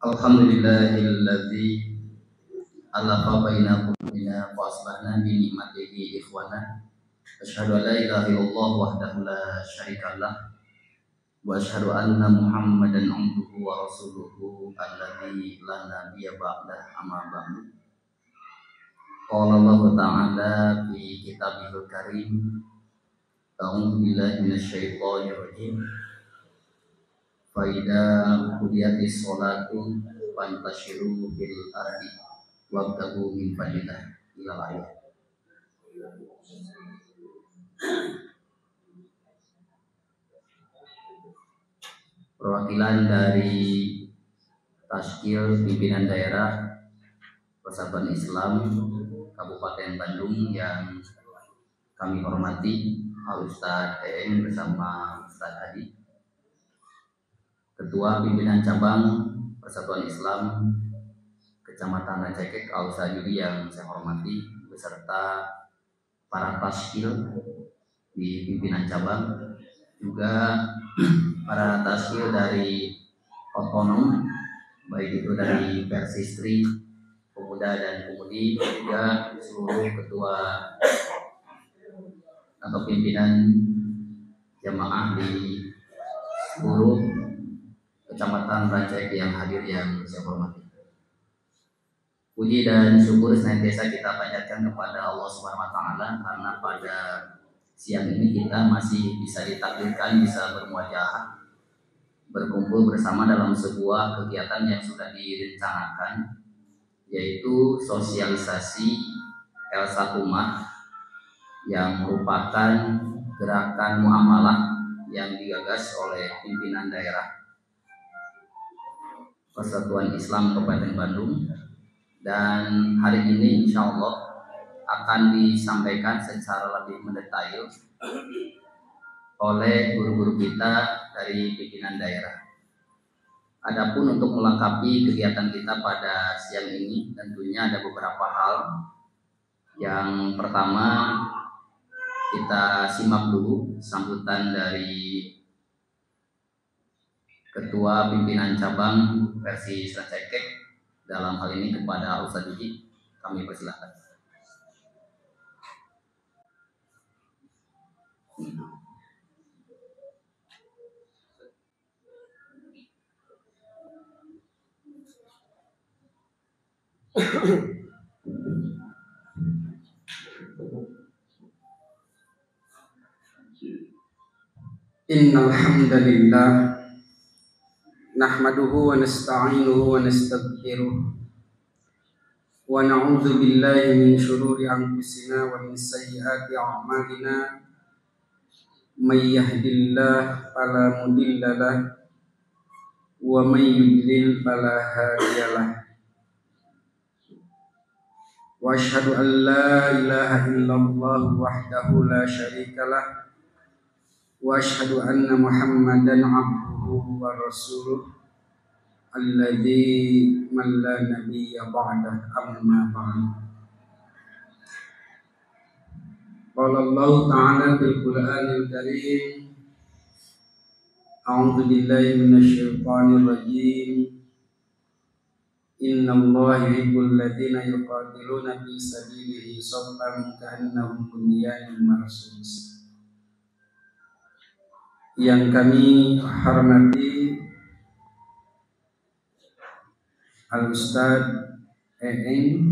Alhamdulillahilladzi alafa baina qulubina fa asbahna bi ni'matihi ikhwana. Asyhadu an la ilaha illallah wahdahu la syarikalah wa asyhadu anna Muhammadan abduhu wa rasuluhu alladzi la nabiyya ba'dah amma ba'du. Qala Allah ta'ala fi kitabihil karim. A'udzu billahi minasyaitonir rajim. Faida qudiyatis sholatu fantashiru fil ardi wabtagu min fadillah ila ayat. Perwakilan dari Tashkil Pimpinan Daerah Persatuan Islam Kabupaten Bandung yang kami hormati, Al-Ustadz EM bersama Ustadz Hadi, Ketua Pimpinan Cabang Persatuan Islam Kecamatan Rancaikek Al-Ustadz Yudi yang saya hormati, beserta para Tashkil di pimpinan cabang, juga para Tashkil dari otonom, baik itu dari Persistri, Pemuda dan Pemudi, juga seluruh ketua atau pimpinan jamaah di seluruh Kecamatan Rancaikek yang hadir yang saya hormati. Puji dan syukur senantiasa kita panjatkan kepada Allah Subhanahu wa taala karena pada siang ini kita masih bisa ditakdirkan bisa bermuajahah, berkumpul bersama dalam sebuah kegiatan yang sudah direncanakan, yaitu sosialisasi Elsa Umat yang merupakan gerakan muamalah yang digagas oleh pimpinan daerah Persatuan Islam Kabupaten Bandung, dan hari ini insya Allah akan disampaikan secara lebih mendetail oleh guru-guru kita dari pimpinan daerah. Adapun untuk melengkapi kegiatan kita pada siang ini, tentunya ada beberapa hal. Yang pertama, kita simak dulu sambutan dari Ketua Pimpinan Cabang versi Rancaikek, dalam hal ini kepada Ustadz Yudi. Kami persilahkan. Innal hamdalillah nahmaduhu wa nasta'inuhu wa nastaghfiruh wa na'udzu billahi min shururi anfusina wa min sayyiati a'malina. May yahdihillahu fala mudilla lahu wa may yudlil fala hadiya lahu. Wa asyhadu an la ilaha illallah wahdahu la syarika lahu wa asyhadu anna Muhammadan abduhu wa rasuluh alladzi man la nabiyya ba'dah amma ba'd. Qala Allah ta'ala fil Qur'anil Karim, a'udzu billahi minasy syaithanir rajim. Innallaha yuhibbul ladzina yuqatiluna fi sabilihi shaffan ka'annahum bunyanun marsus. Yang kami hormati Al-Ustadz EM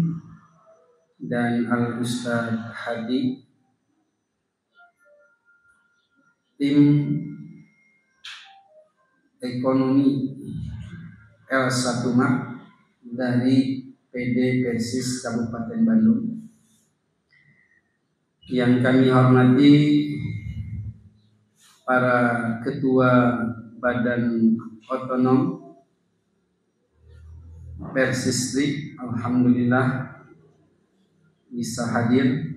dan Al-Ustadz Hadi, tim ekonomi Elsa Umat dari PD Persis Kabupaten Bandung. Yang kami hormati para ketua badan otonom Persistri, alhamdulillah bisa hadir.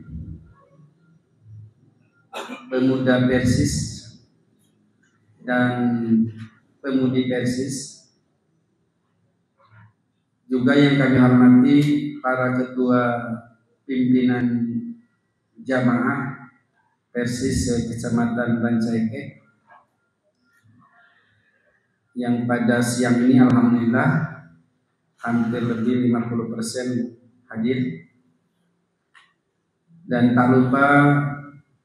Pemuda Persis dan pemudi Persis, juga yang kami hormati para ketua pimpinan jamaah Persis Kecamatan Rancaikek yang pada siang ini alhamdulillah hampir lebih 50% hadir. Dan tak lupa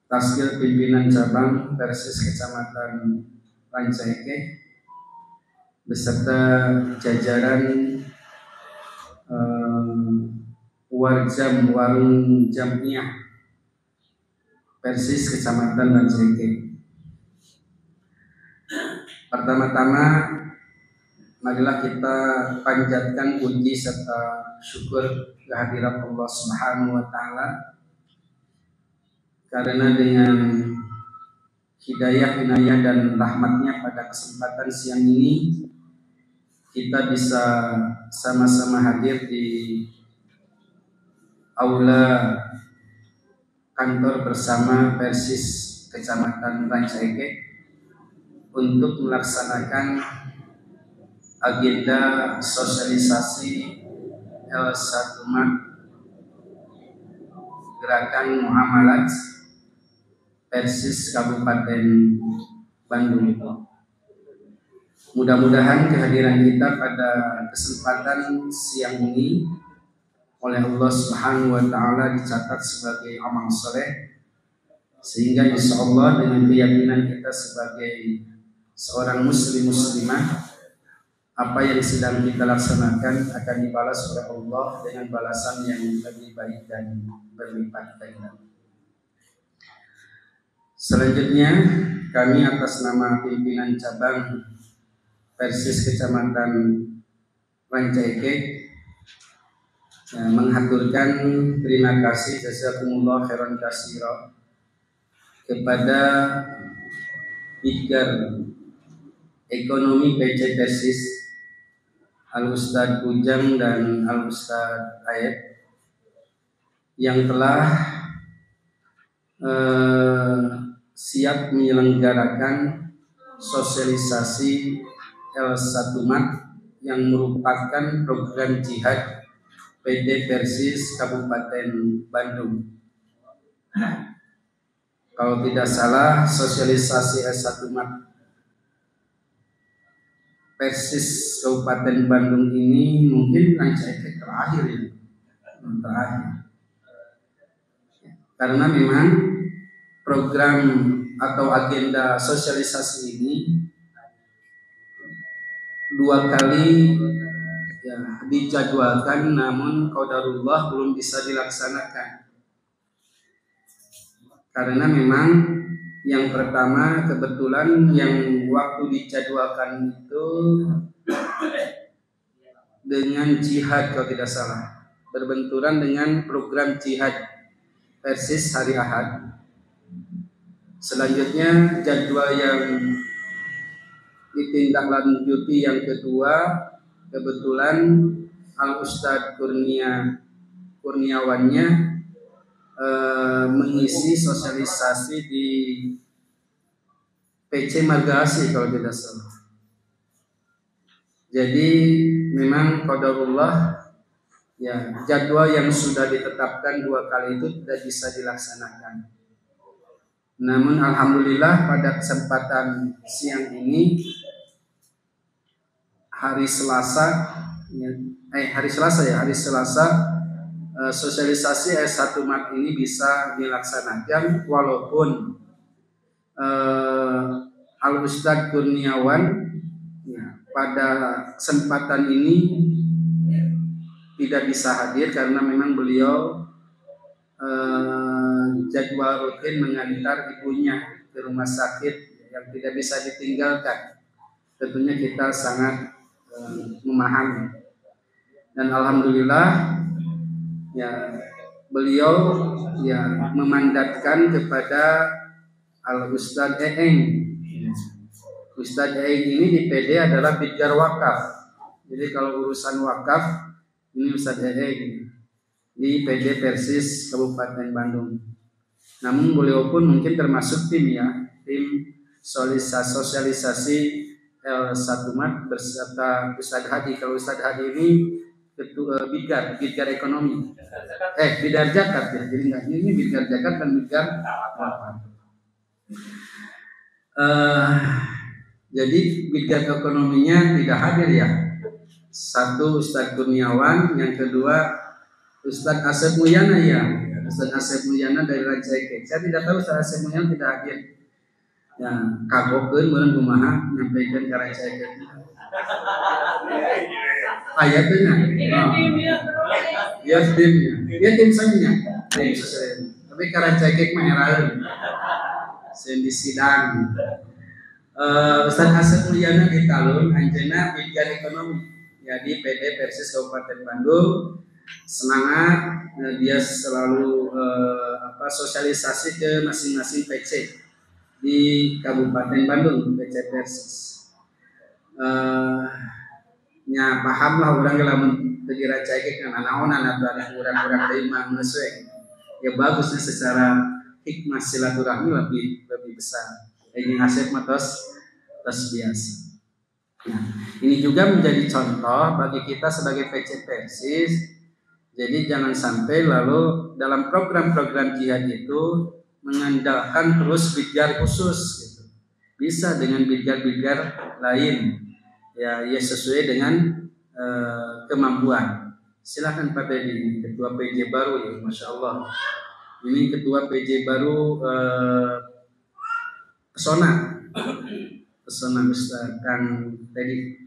Tasgil pimpinan cabang Persis Kecamatan Rancaike beserta jajaran Warjam Warung Jamiah Persis Kecamatan Rancaike. Pertama-tama marilah kita panjatkan puji serta syukur kehadirat Allah Subhanahu wa taala, karena dengan hidayah, inayah dan rahmatnya pada kesempatan siang ini kita bisa sama-sama hadir di aula kantor bersama Persis Kecamatan Rancaike untuk melaksanakan agenda sosialisasi L1MAT Gerakan Muamalat Persis Kabupaten Bandung. Mudah-mudahan kehadiran kita pada kesempatan siang ini oleh Allah Subhanahu wa taala dicatat sebagai amal soleh, sehingga insya Allah dengan keyakinan kita sebagai seorang muslimah, apa yang sedang kita laksanakan akan dibalas oleh Allah dengan balasan yang lebih baik dan berlipat ganda. Selanjutnya, kami atas nama pimpinan cabang Persis Kecamatan Rancaike menghaturkan terima kasih jazakumullah khairan katsira kepada Bidgar Ekonomi PC Persis Al-Ustadz Ujang dan Al-Ustadz Ayat yang telah siap menyelenggarakan sosialisasi L1MAT yang merupakan program jihad PD Persis Kabupaten Bandung. Kalau tidak salah, sosialisasi L1MAT Persis Kabupaten Bandung ini mungkin Rancaike terakhir ya, karena memang program atau agenda sosialisasi ini 2 kali ya dijadwalkan, namun qadarullah belum bisa dilaksanakan karena memang yang pertama kebetulan yang waktu dijadwalkan itu dengan jihad kalau tidak salah, berbenturan dengan program jihad Persis hari Ahad. Selanjutnya jadwal yang ditindaklanjuti yang kedua, kebetulan Al-Ustadz Kurniawannya mengisi sosialisasi di PC Margasi kalau tidak salah. Jadi memang qadarullah ya, jadwal yang sudah ditetapkan 2 kali itu tidak bisa dilaksanakan. Namun alhamdulillah pada kesempatan siang ini hari Selasa sosialisasi S1MAT ini bisa dilaksanakan walaupun Al-Ustadz Kurniawan ya, pada kesempatan ini tidak bisa hadir karena memang beliau jadwal rutin mengantar ibunya ke rumah sakit yang tidak bisa ditinggalkan. Tentunya kita sangat memahami dan alhamdulillah ya beliau ya memandatkan kepada Al-Ustadz Eeng. Ustadz Eeng ini di PD adalah Bidgar Wakaf. Jadi kalau urusan wakaf ini Ustadz Eeng di PD Persis Kabupaten Bandung. Namun beliau pun mungkin termasuk tim sosialisasi L1MAT beserta Ustadz Hadi. Kalau Ustadz Hadi ini ketua Bidgar Ekonomi. Bidgar Zakat ya. Jadi enggak, ini Bidgar Zakat dan Bidgar Wakaf. Jadi Bidgar Ekonominya tidak hadir ya. Satu Ustadz Kurniawan, yang kedua Ustadz Asep Mulyana ya. Ustadz Asep Mulyana dari Ranca Ekek. Saya tidak tahu Ustadz Asep Mulyana tidak hadir. Ya, kagokeun meureun kumaha nyampaikan ke Ranca Ekek. Ayatnya. Ya timnya. Dia tim saya. Tapi ke Ranca Ekek mah heraeun. Sen di sidang. Ustadz Asep Mulyana di Talun, anjeunna Bidgar Ekonomi. Ya di PD Persis Kabupaten Bandung. Semangat, dia selalu sosialisasi ke masing-masing PC di Kabupaten Bandung, PC Persis. Nya paham lah orang lamun teu diraca Ekek kan anaonan atau urang-urang deui mah meuseuh. Ya bagusnya secara hikmah silaturahmi lebih besar. Ini Asep mah tos biasa. Nah, ini juga menjadi contoh bagi kita sebagai PC Persis. Jadi jangan sampai lalu dalam program-program jihad itu mengandalkan terus bidgar khusus gitu. Bisa dengan bidgar-bidgar lain ya sesuai dengan kemampuan. Silakan Pak Dedi, ketua PJ baru ya, Masya Allah. Ini ketua PJ baru Pesona Ustaz Kang Teddy.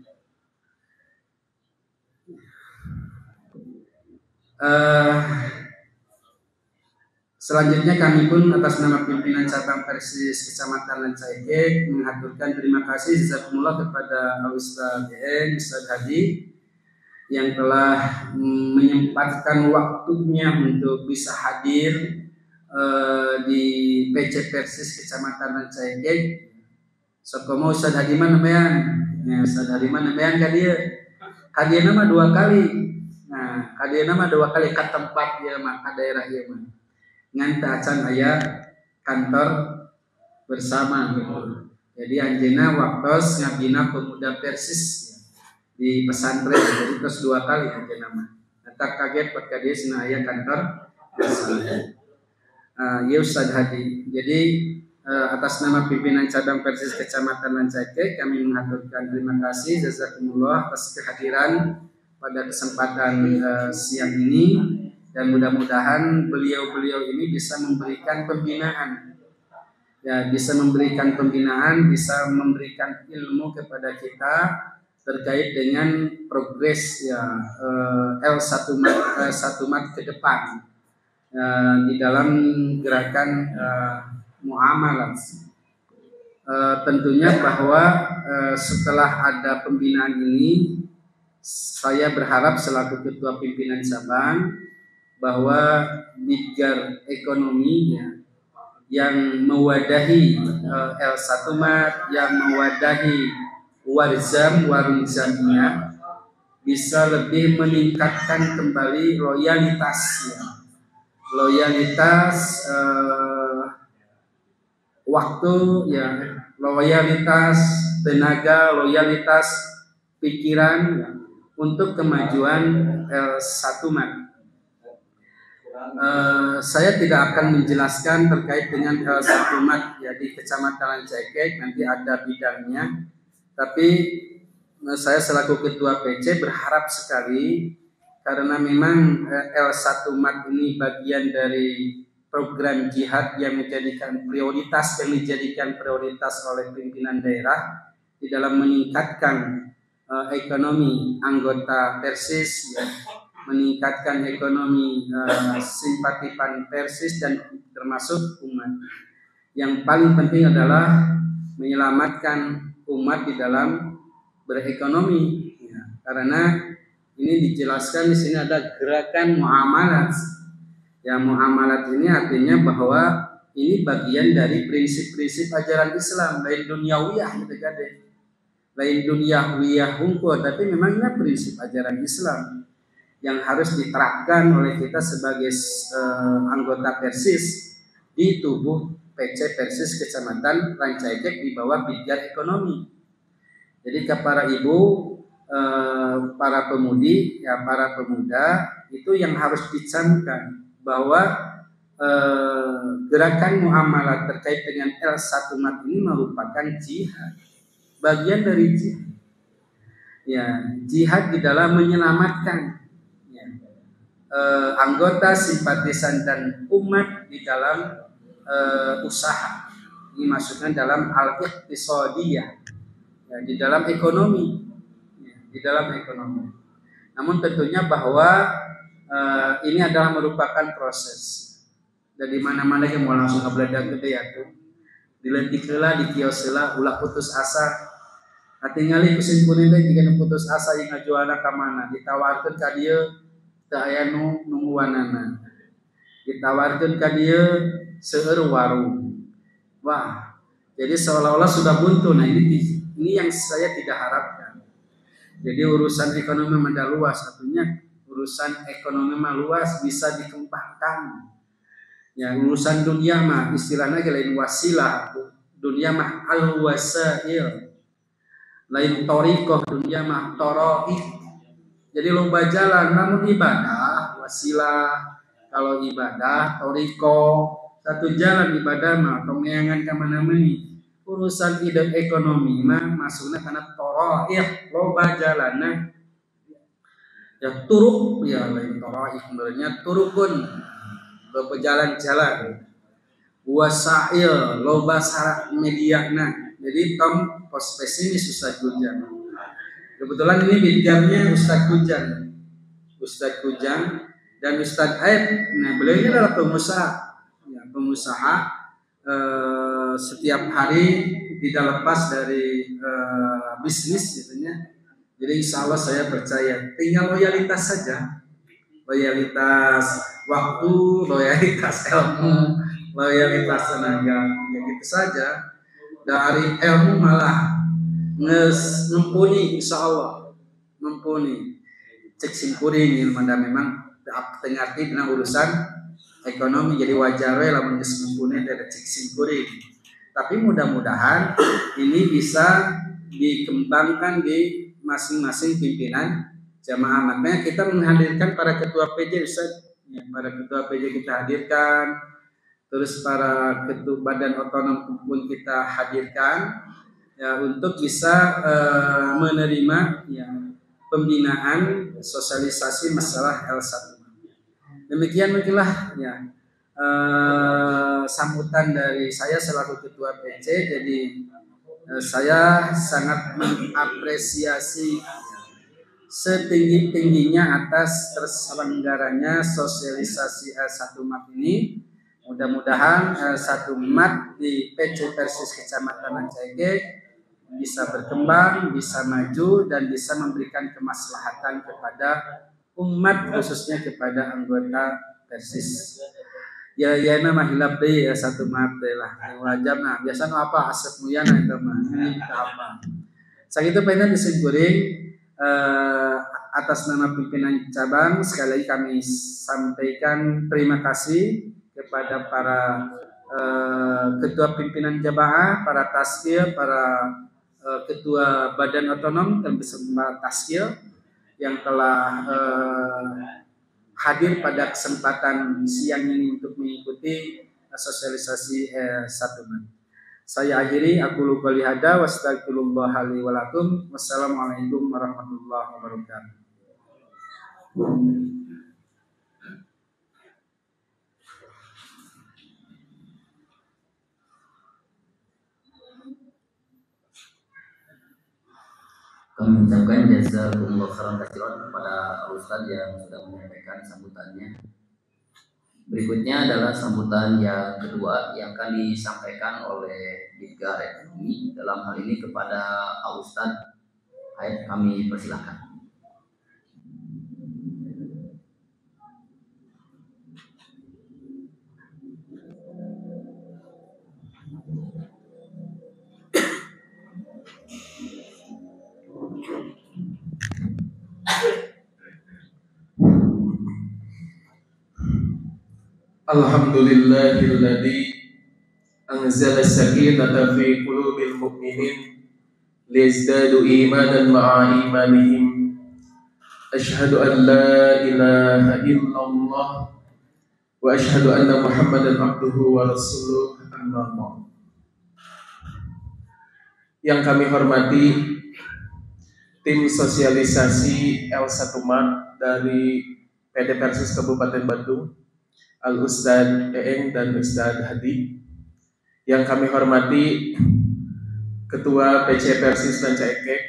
Selanjutnya kami pun atas nama pimpinan cabang Persis Kecamatan Ranca Ekek mengaturkan terima kasih jazakumullah kepada Ustaz Ustaz Haji yang telah menyempatkan waktunya untuk bisa hadir di PC Persis Kecamatan Ranca Ekek. Sokomo Ustaz Haji mana bean? Ya Ustaz Haji mana bean ka dieu? Hadir nama 2 kali. Nah, hadir nama 2 kali ke tempat ieu mah ka daerah ieu mah. Ngan teu acan aya kantor bersama gitu. Jadi anjeunna waktos ngabina pemuda Persis ya, di pesantren jadi terus 2 kali anjeunna mah. Eta kaget pat ka dieu cenah aya kantor bersama. Ieu Ustaz Haji. Jadi atas nama pimpinan cabang Persis Kecamatan Ranca Ekek kami mengaturkan terima kasih jazakumullah atas kehadiran pada kesempatan siang ini dan mudah-mudahan beliau-beliau ini bisa memberikan pembinaan ya, bisa memberikan ilmu kepada kita terkait dengan progres ya L1 mat ke depan di dalam gerakan muamalah. Tentunya bahwa setelah ada pembinaan ini, saya berharap selaku ketua pimpinan cabang bahwa bidgar ekonomi ya, yang mewadahi L1 mat, yang mewadahi warzam warung jamnya bisa lebih meningkatkan kembali loyalitasnya, waktu ya, loyalitas tenaga, loyalitas pikiran ya, untuk kemajuan L1 mat. Saya tidak akan menjelaskan terkait dengan L1 mat ya di Kecamatan Ranca Ekek, nanti ada bidangnya. Tapi saya selaku ketua PC berharap sekali karena memang L1 mat ini bagian dari program jihad yang dijadikan prioritas oleh pimpinan daerah di dalam meningkatkan ekonomi anggota Persis ya, meningkatkan ekonomi simpatisan Persis dan termasuk umat. Yang paling penting adalah menyelamatkan umat di dalam berekonomi ya, karena ini dijelaskan di sini ada gerakan muamalat. Ya, muamalat ini artinya bahwa ini bagian dari prinsip-prinsip ajaran Islam, lain duniawiyah gitu kan deh. Lain duniawiyah hungkul, tapi memang ini prinsip ajaran Islam yang harus diterapkan oleh kita sebagai anggota Persis di tubuh PC Persis Kecamatan Ranca Ekek di bawah bidgar ekonomi. Jadi ke para ibu, para pemudi, ya para pemuda itu yang harus dicamkan bahwa gerakan muamalah terkait dengan L1 mat ini merupakan jihad, bagian dari jihad. ya jihad di dalam menyelamatkan ya, anggota, simpatisan dan umat di dalam usaha. Ini maksudnya dalam al-iqtisadiyah, ya, di dalam ekonomi, ya, di dalam ekonomi. Namun tentunya bahwa ini adalah merupakan proses. Dan di mana-mana yang mau langsung ngebeledak gede ya tuh, dilentik heula, di kios heula, ulah putus asa. Tinggali kusimpunin teh jika putus asa yang ngajuana ka mana, ditawarkeun ka dieu teu aya nu nungguanana. Ditawarkeun ka dieu seueur warung. Wah, jadi seolah-olah sudah buntu. Nah, ini yang saya tidak harapkan. Jadi urusan ekonomi mah luas, satunya urusan ekonomi mah luas bisa dikembangkan. Ya, urusan dunia mah istilahnya lain wasilah, dunia mah al-wasail, lain torikoh, dunia mah toroik. Jadi loba jalan, namun ibadah wasilah, kalau ibadah torikoh, satu jalan ibadah mah pengeangan kemana-mana. Urusan hidup ekonomi mah masuknya karena toroik, loba jalan. Ya turuk, ya lain toroik, sebenarnya turukun, berjalan-jalan, wasail, loba syarat mediana. Jadi tom pos pesimis Ustaz Kujang. Kebetulan ini bidangnya Ustaz Kujang, dan Ustaz Aib. Nah, beliau ini adalah pengusaha, ya, setiap hari tidak lepas dari bisnis, gitunya. Jadi insya Allah saya percaya, tinggal loyalitas saja. Loyalitas waktu, loyalitas ilmu, loyalitas tenaga, ya gitu saja. Dari ilmu malah mumpuni, insya Allah mumpuni. Cek simpuring ilmu dan memang tengah tina urusan ekonomi, jadi wajar we lamun geus mumpuni dari cek simpuring. Tapi mudah-mudahan ini bisa dikembangkan di masing-masing pimpinan jamaah. Makanya kita menghadirkan para ketua PJ, Ustaz. Ya, para ketua PJ kita hadirkan, terus para ketua badan otonom pun kita hadirkan, ya, untuk bisa menerima, ya, pembinaan sosialisasi masalah L1. Demikian mungkinlah, ya, sambutan dari saya selaku ketua PJ. Jadi saya sangat mengapresiasi setinggi-tingginya atas terselenggaranya sosialisasi L1 MAP ini. Mudah-mudahan L1 MAP di PC Persis Kecamatan Rancaege bisa berkembang, bisa maju, dan bisa memberikan kemaslahatan kepada umat, khususnya kepada anggota Persis. Ya nama hilap deh ya L1 MAP lah. Yang wajib nah biasanya apa asap muyana itu mah ini kita apa. Saat itu pengen disingkuring. Atas nama pimpinan cabang, sekali lagi kami sampaikan terima kasih kepada para ketua pimpinan jamaah, para taskil, para ketua badan otonom dan beserta taskil yang telah hadir pada kesempatan siang ini untuk mengikuti sosialisasi 1 MAP. Saya akhiri, aku lupa lihada, wassalamualaikum li walakum, wassalamualaikum warahmatullahi wabarakatuh. Kami mengucapkan jazakumullah khairan katsiran kepada Ustaz yang sudah menyampaikan sambutannya. Berikutnya adalah sambutan yang kedua yang akan disampaikan oleh Bidgar Ekonomi, dalam hal ini kepada Ustaz Aib. Kami persilakan. Alhamdulillahilladzi anzala sakinata fi qulubil mu'minin liyazdadu imanan ma'a imanihim. Asyhadu an la ilaha illallah wa asyhadu anna Muhammadan abduhu wa rasuluh, amma ba'd. Yang kami hormati tim sosialisasi L1 Mart dari PD Persis Kabupaten Bandung, Al Ustadz Eeng dan Ustadz Hadi. Yang kami hormati Ketua PC Persis Ranca Ekek,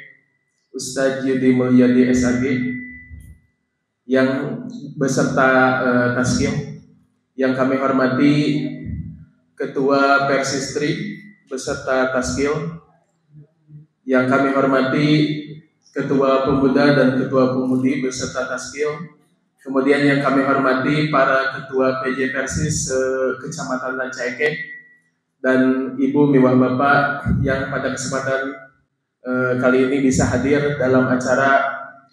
Ustadz Yudi Mulyadi SAG, yang beserta Taskil. Yang kami hormati Ketua Persistri beserta Taskil. Yang kami hormati Ketua Pemuda dan Ketua Pemudi beserta Taskil. Kemudian yang kami hormati para Ketua PJ Persis Kecamatan Ranca Ekek dan Ibu Miwah Bapak yang pada kesempatan kali ini bisa hadir dalam acara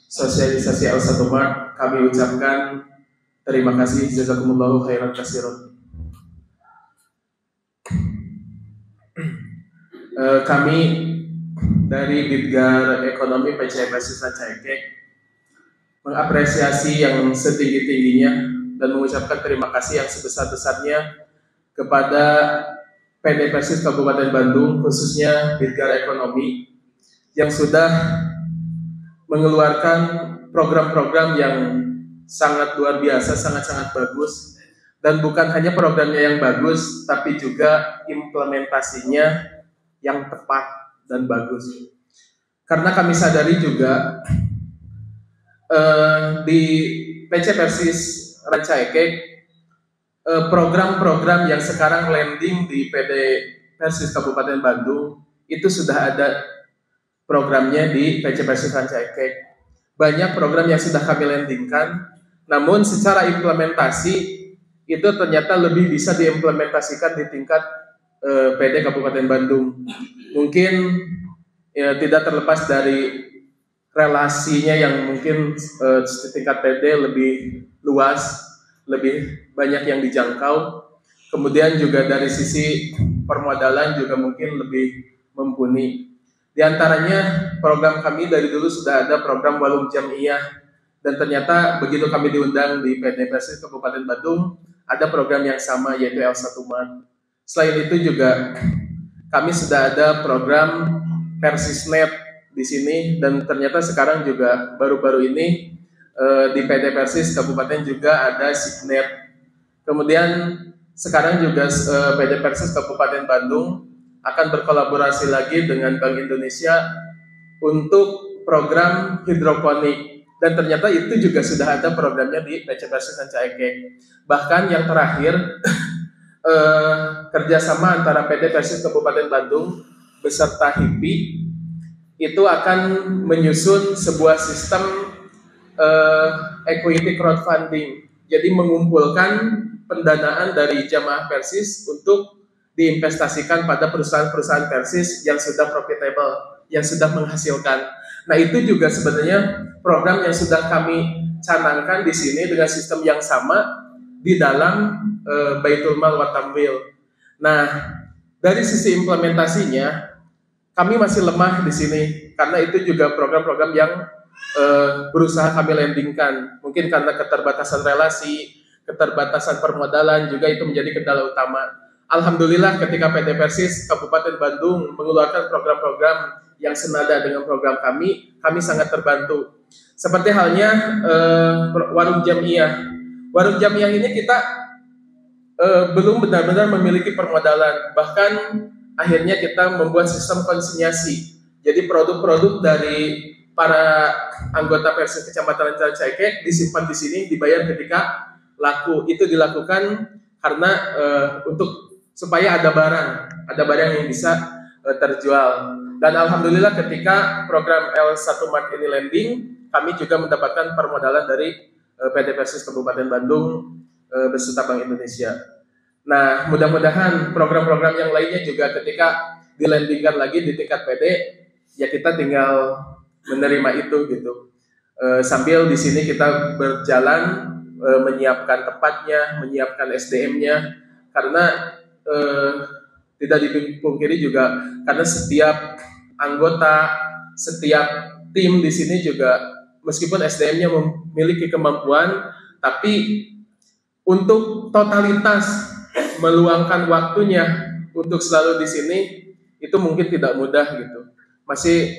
sosialisasi L1 Mart. Kami ucapkan terima kasih, jazakumullahu khairan katsiran. Kami dari Ditgar Ekonomi PC Persis Ranca Ekek mengapresiasi yang setinggi-tingginya dan mengucapkan terima kasih yang sebesar-besarnya kepada PD Persis Kabupaten Bandung, khususnya Ditgar Ekonomi, yang sudah mengeluarkan program-program yang sangat luar biasa, sangat-sangat bagus. Dan bukan hanya programnya yang bagus, tapi juga implementasinya yang tepat dan bagus. Karena kami sadari juga di PC Persis Ranca Ekek program-program yang sekarang landing di PD Persis Kabupaten Bandung itu sudah ada programnya di PC Persis Ranca Ekek. Banyak program yang sudah kami landingkan, namun secara implementasi itu ternyata lebih bisa diimplementasikan di tingkat PD Kabupaten Bandung. Mungkin ya, tidak terlepas dari relasinya yang mungkin di tingkat PD lebih luas, lebih banyak yang dijangkau. Kemudian juga dari sisi permodalan juga mungkin lebih mumpuni. Di antaranya program kami dari dulu sudah ada program Walum Jamiah, dan ternyata begitu kami diundang di PD Persis Kabupaten Bandung ada program yang sama, yaitu L1 Mart. Selain itu juga kami sudah ada program Persisnet di sini, dan ternyata sekarang juga baru-baru ini di PD Persis Kabupaten juga ada Signet. Kemudian sekarang juga PD Persis Kabupaten Bandung akan berkolaborasi lagi dengan Bank Indonesia untuk program hidroponik, dan ternyata itu juga sudah ada programnya di PC Persis Ranca Ekek. Bahkan yang terakhir kerjasama antara PD Persis Kabupaten Bandung beserta HIPI itu akan menyusun sebuah sistem equity crowdfunding. Jadi mengumpulkan pendanaan dari jamaah Persis untuk diinvestasikan pada perusahaan-perusahaan Persis yang sudah profitable, yang sudah menghasilkan. Nah, itu juga sebenarnya program yang sudah kami canangkan di sini dengan sistem yang sama di dalam Baitul Mal wa Tamwil. Nah, dari sisi implementasinya kami masih lemah di sini karena itu juga program-program yang berusaha kami landingkan. Mungkin karena keterbatasan relasi, keterbatasan permodalan juga itu menjadi kendala utama. Alhamdulillah ketika PD Persis Kabupaten Bandung mengeluarkan program-program yang senada dengan program kami sangat terbantu. Seperti halnya Warung Jamiah. Warung Jamiah ini kita belum benar-benar memiliki permodalan. Bahkan akhirnya kita membuat sistem konsinyasi. Jadi produk-produk dari para anggota Persis Kecamatan Ranca Ekek disimpan di sini, dibayar ketika laku. Itu dilakukan karena supaya ada barang yang bisa terjual. Dan alhamdulillah ketika program L1 Mart ini landing, kami juga mendapatkan permodalan dari PD Persis Kabupaten Bandung beserta Bank Indonesia. Nah, mudah-mudahan program-program yang lainnya juga ketika dilandingkan lagi di tingkat PD, ya kita tinggal menerima itu gitu. Sambil di sini kita berjalan menyiapkan tempatnya, menyiapkan SDM-nya, karena tidak dipungkiri juga karena setiap anggota, setiap tim di sini juga meskipun SDM-nya memiliki kemampuan, tapi untuk totalitas meluangkan waktunya untuk selalu di sini itu mungkin tidak mudah gitu.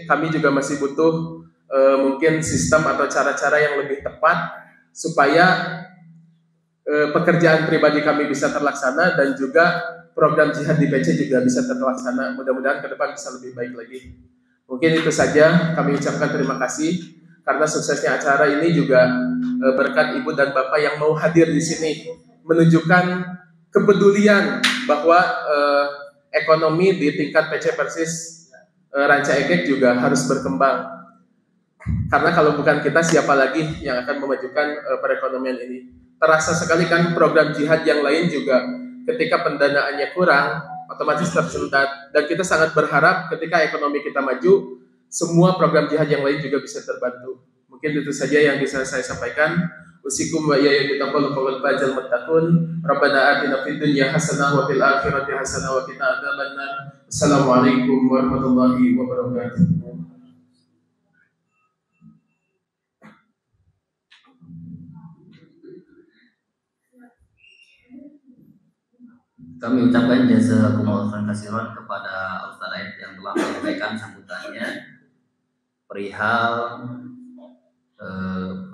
Kami juga masih butuh mungkin sistem atau cara-cara yang lebih tepat supaya pekerjaan pribadi kami bisa terlaksana dan juga program jihad di PC juga bisa terlaksana. Mudah-mudahan ke depan bisa lebih baik lagi. Mungkin itu saja, kami ucapkan terima kasih karena suksesnya acara ini juga berkat ibu dan bapak yang mau hadir di sini, menunjukkan kepedulian bahwa ekonomi di tingkat PC Persis Ranca Ekek juga harus berkembang. Karena kalau bukan kita, siapa lagi yang akan memajukan perekonomian ini? Terasa sekali kan program jihad yang lain juga ketika pendanaannya kurang, otomatis tersendat. Dan kita sangat berharap ketika ekonomi kita maju, semua program jihad yang lain juga bisa terbantu. Mungkin itu saja yang bisa saya sampaikan. Usikum wa iyaya bitaqwal fajal muttaqun. Rabbana atina fid dunya hasanah wa fil akhirati hasanah wa qina adzabannar. Assalamualaikum warahmatullahi wabarakatuh. Kami ucapkan jazakumullah khairan kepada Ustaz Aid yang telah menyampaikan sambutannya perihal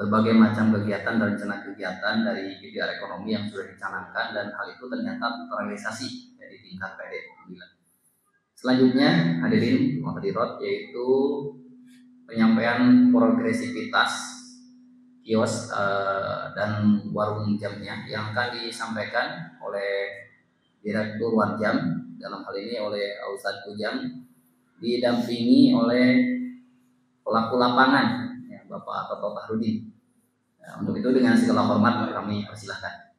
berbagai macam kegiatan dan rencana kegiatan dari bidang ekonomi yang sudah dicanangkan, dan hal itu ternyata terrealisasi di tingkat PD. Selanjutnya hadirin hadirat, yaitu penyampaian progresivitas kios dan warung jamnya yang akan disampaikan oleh Direktur Warjam, dalam hal ini oleh Ustadz Kujang, didampingi oleh pelaku lapangan, ya, Bapak Toto Fahrudin. Nah, untuk itu dengan segala hormat kami persilahkan.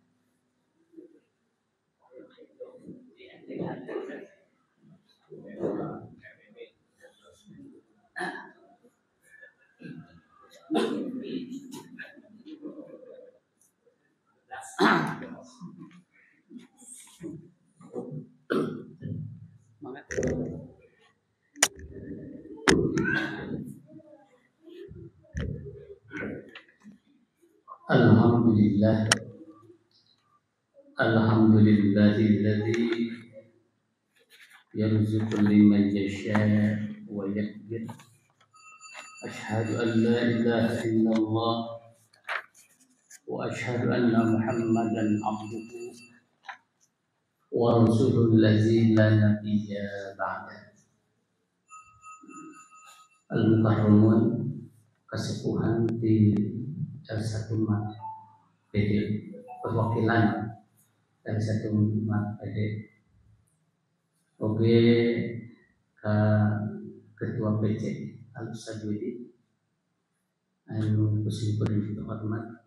Alhamdulillah, alhamdulillahilladzi yarzuqu liman yasha' wa yaqdir. Asyhadu an la ilaha illallah wa asyhadu anna Muhammadan abduhu wa rasuluhu allazi la nabiyya ba'da. Al-Mukarramun, kesepuhan di Satu Umat PD, perwakilan dari Satu Umat PD, oke, ke Ketua PC Al-Sajudi, anu kusin hormat,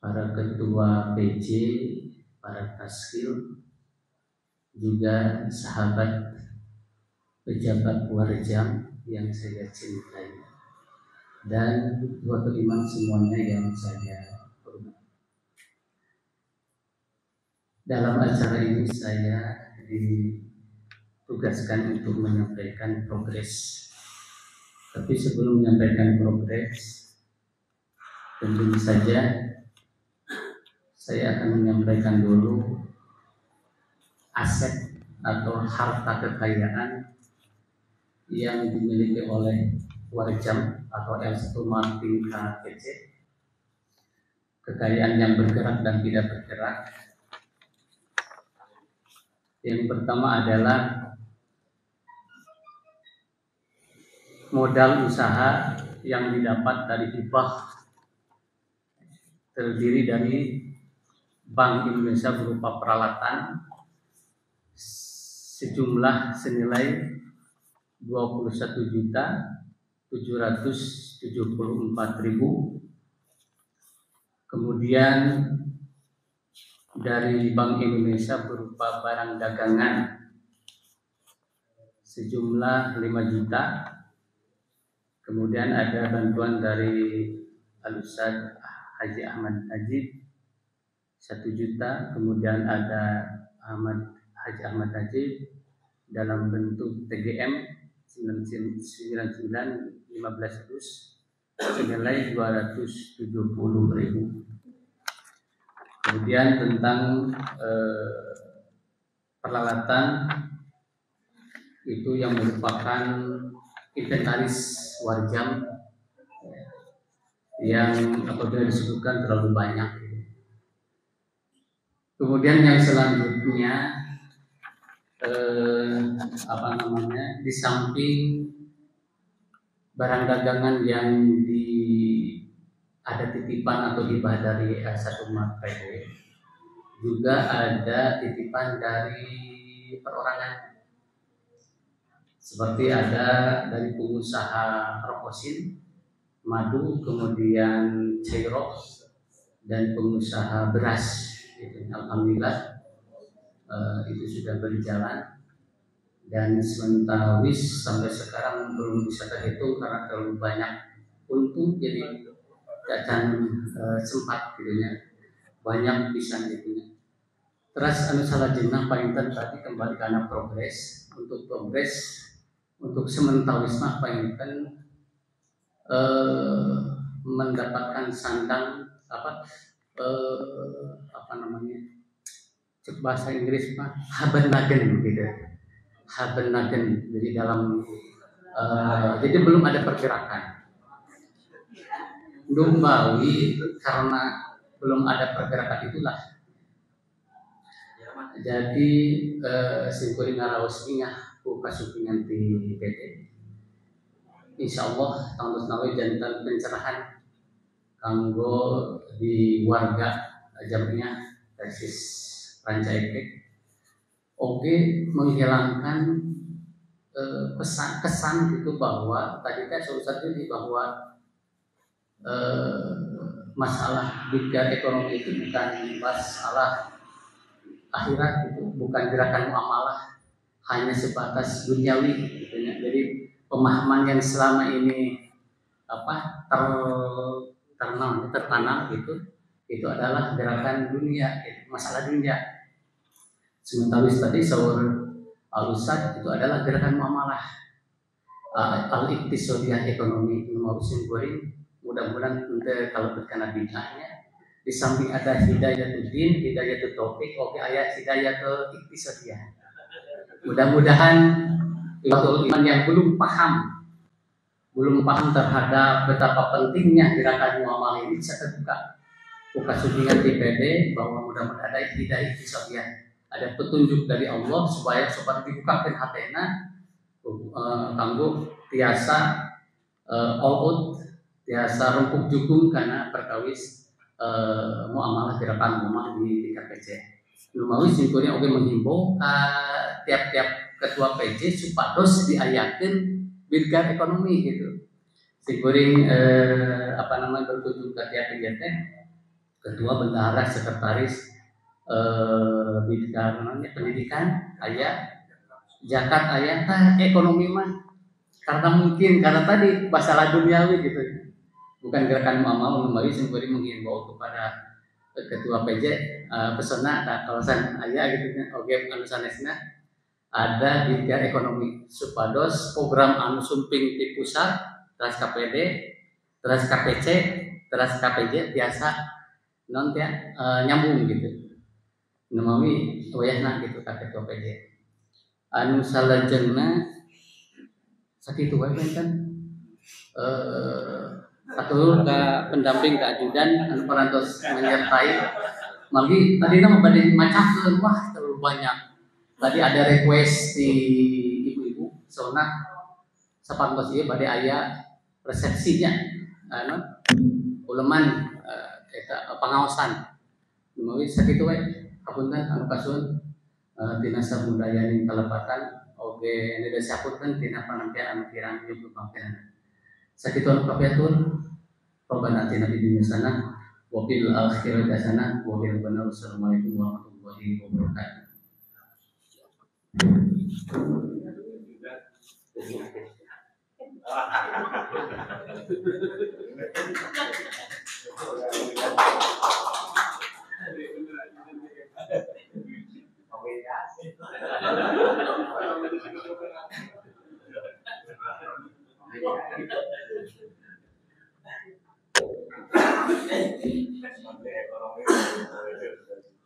para Ketua PC, para Taskil, juga sahabat pejabat Warjam yang saya cintai, dan waktu imam semuanya yang saya hormati. Dalam acara ini saya ditugaskan untuk menyampaikan progres. Tapi sebelum menyampaikan progres, tentu saja saya akan menyampaikan dulu aset atau harta kekayaan yang dimiliki oleh Warjam atau L1 Martin KPC, kekayaan yang bergerak dan tidak bergerak. Yang pertama adalah modal usaha yang didapat dari hibah, terdiri dari Bank Indonesia berupa peralatan sejumlah senilai 21.774.000. Kemudian dari Bank Indonesia berupa barang dagangan sejumlah 5 juta. Kemudian ada bantuan dari Al-Ustadz Haji Ahmad Najib 1 juta. Kemudian ada Haji Ahmad Najib dalam bentuk TGM 99 15 dus senilai 270.000. Kemudian tentang peralatan itu yang merupakan inventaris Warjam yang apabila disebutkan terlalu banyak. Kemudian yang selanjutnya di samping barang dagangan yang ada titipan atau hibah dari satu market, juga ada titipan dari perorangan, seperti ada dari pengusaha rokosin, madu, kemudian cairok, dan pengusaha beras. Alhamdulillah itu sudah berjalan, dan sementara sampai sekarang belum bisa terhitung karena terlalu banyak untung, jadi tidak akan sempat gitunya banyak bisa gitunya. Terus salah jenah painten tadi kembali karena progres untuk sementara wisma painten mendapatkan sandang bahasa Inggris Habernagen gitu. Habernagen, jadi dalam jadi belum ada pergerakan. Dumbawi karena belum ada pergerakan itulah. Jadi singkuring ngaraos mingah ku kasupingan di PT. Insyaallah tahun nawi jantan pencerahan kanggo di warga jamnya tesis Rancaikek. Oke, menghilangkan kesan gitu bahwa tadi kan solusi bahwa masalah bidang ekonomi itu bukan masalah akhirat, itu bukan gerakan muamalah hanya sebatas duniawi gitu ya. Jadi pemahaman yang selama ini tertanam gitu, itu adalah gerakan dunia, masalah dunia. Sementara tadi sahur al-ustad itu adalah gerakan muamalah, al-iqtisadiyah ekonomi. Maksudnya goreng mudah-mudahan kalau berkena bid'ahnya di samping ada hidayatul din, hidayatul taufik, oke ayat hidayatul iqtisadiyah. Mudah-mudahan iman yang belum paham terhadap betapa pentingnya gerakan muamalah ini bisa terbuka. Buka sudingan TPD bahwa mudah-mudahan ada hidayah iqtisadiyah, ada petunjuk dari Allah supaya dibukakan hatena kanggo tiasa all out, tiasa rempuk jukung karena perkawis muamalah gerakan muamalah di KPC. Lumawis singkurnya oke menghimbau tiap-tiap ketua PJ supados diayakeun bidang ekonomi gitu. Singkuring berkunjung ke tiap PJ ketua bendahara sekretaris bidang pendidikan aya zakat aya ekonomi mah karena tadi masalah duniawi gitu. Bukan gerakan muamalah kembali sembari menghimbau kepada ketua PJ pesona kawasan aya gitu kan. Oke anu sanesna ada bidang ekonomi supados program anu sumping di pusat teras KPD teras KPC teras KPJ biasa non teh nyambung gitu. Namawi wayahna gitu ka ketua PJ. Anu salajengna sakitu wae kan atau ke pendamping ke ajudan anu parantos menyertai magi tadi nama pada macakeun wah terlalu banyak. Tadi ada request di ibu-ibu soalnya sapantos ieu bade aya resepsinya uleman eta pangaosan magi sakitu wae kapunten anu kasuhun tina sabudayaning kalepatan oge nida saputeun tina panampian anu kirang ieu pampiran sakitu anu kapiatur Rabbana atina fid dunya hasanah wa fil akhirati hasanah wa qina adzabannar. Assalamualaikum warahmatullahi wabarakatuh.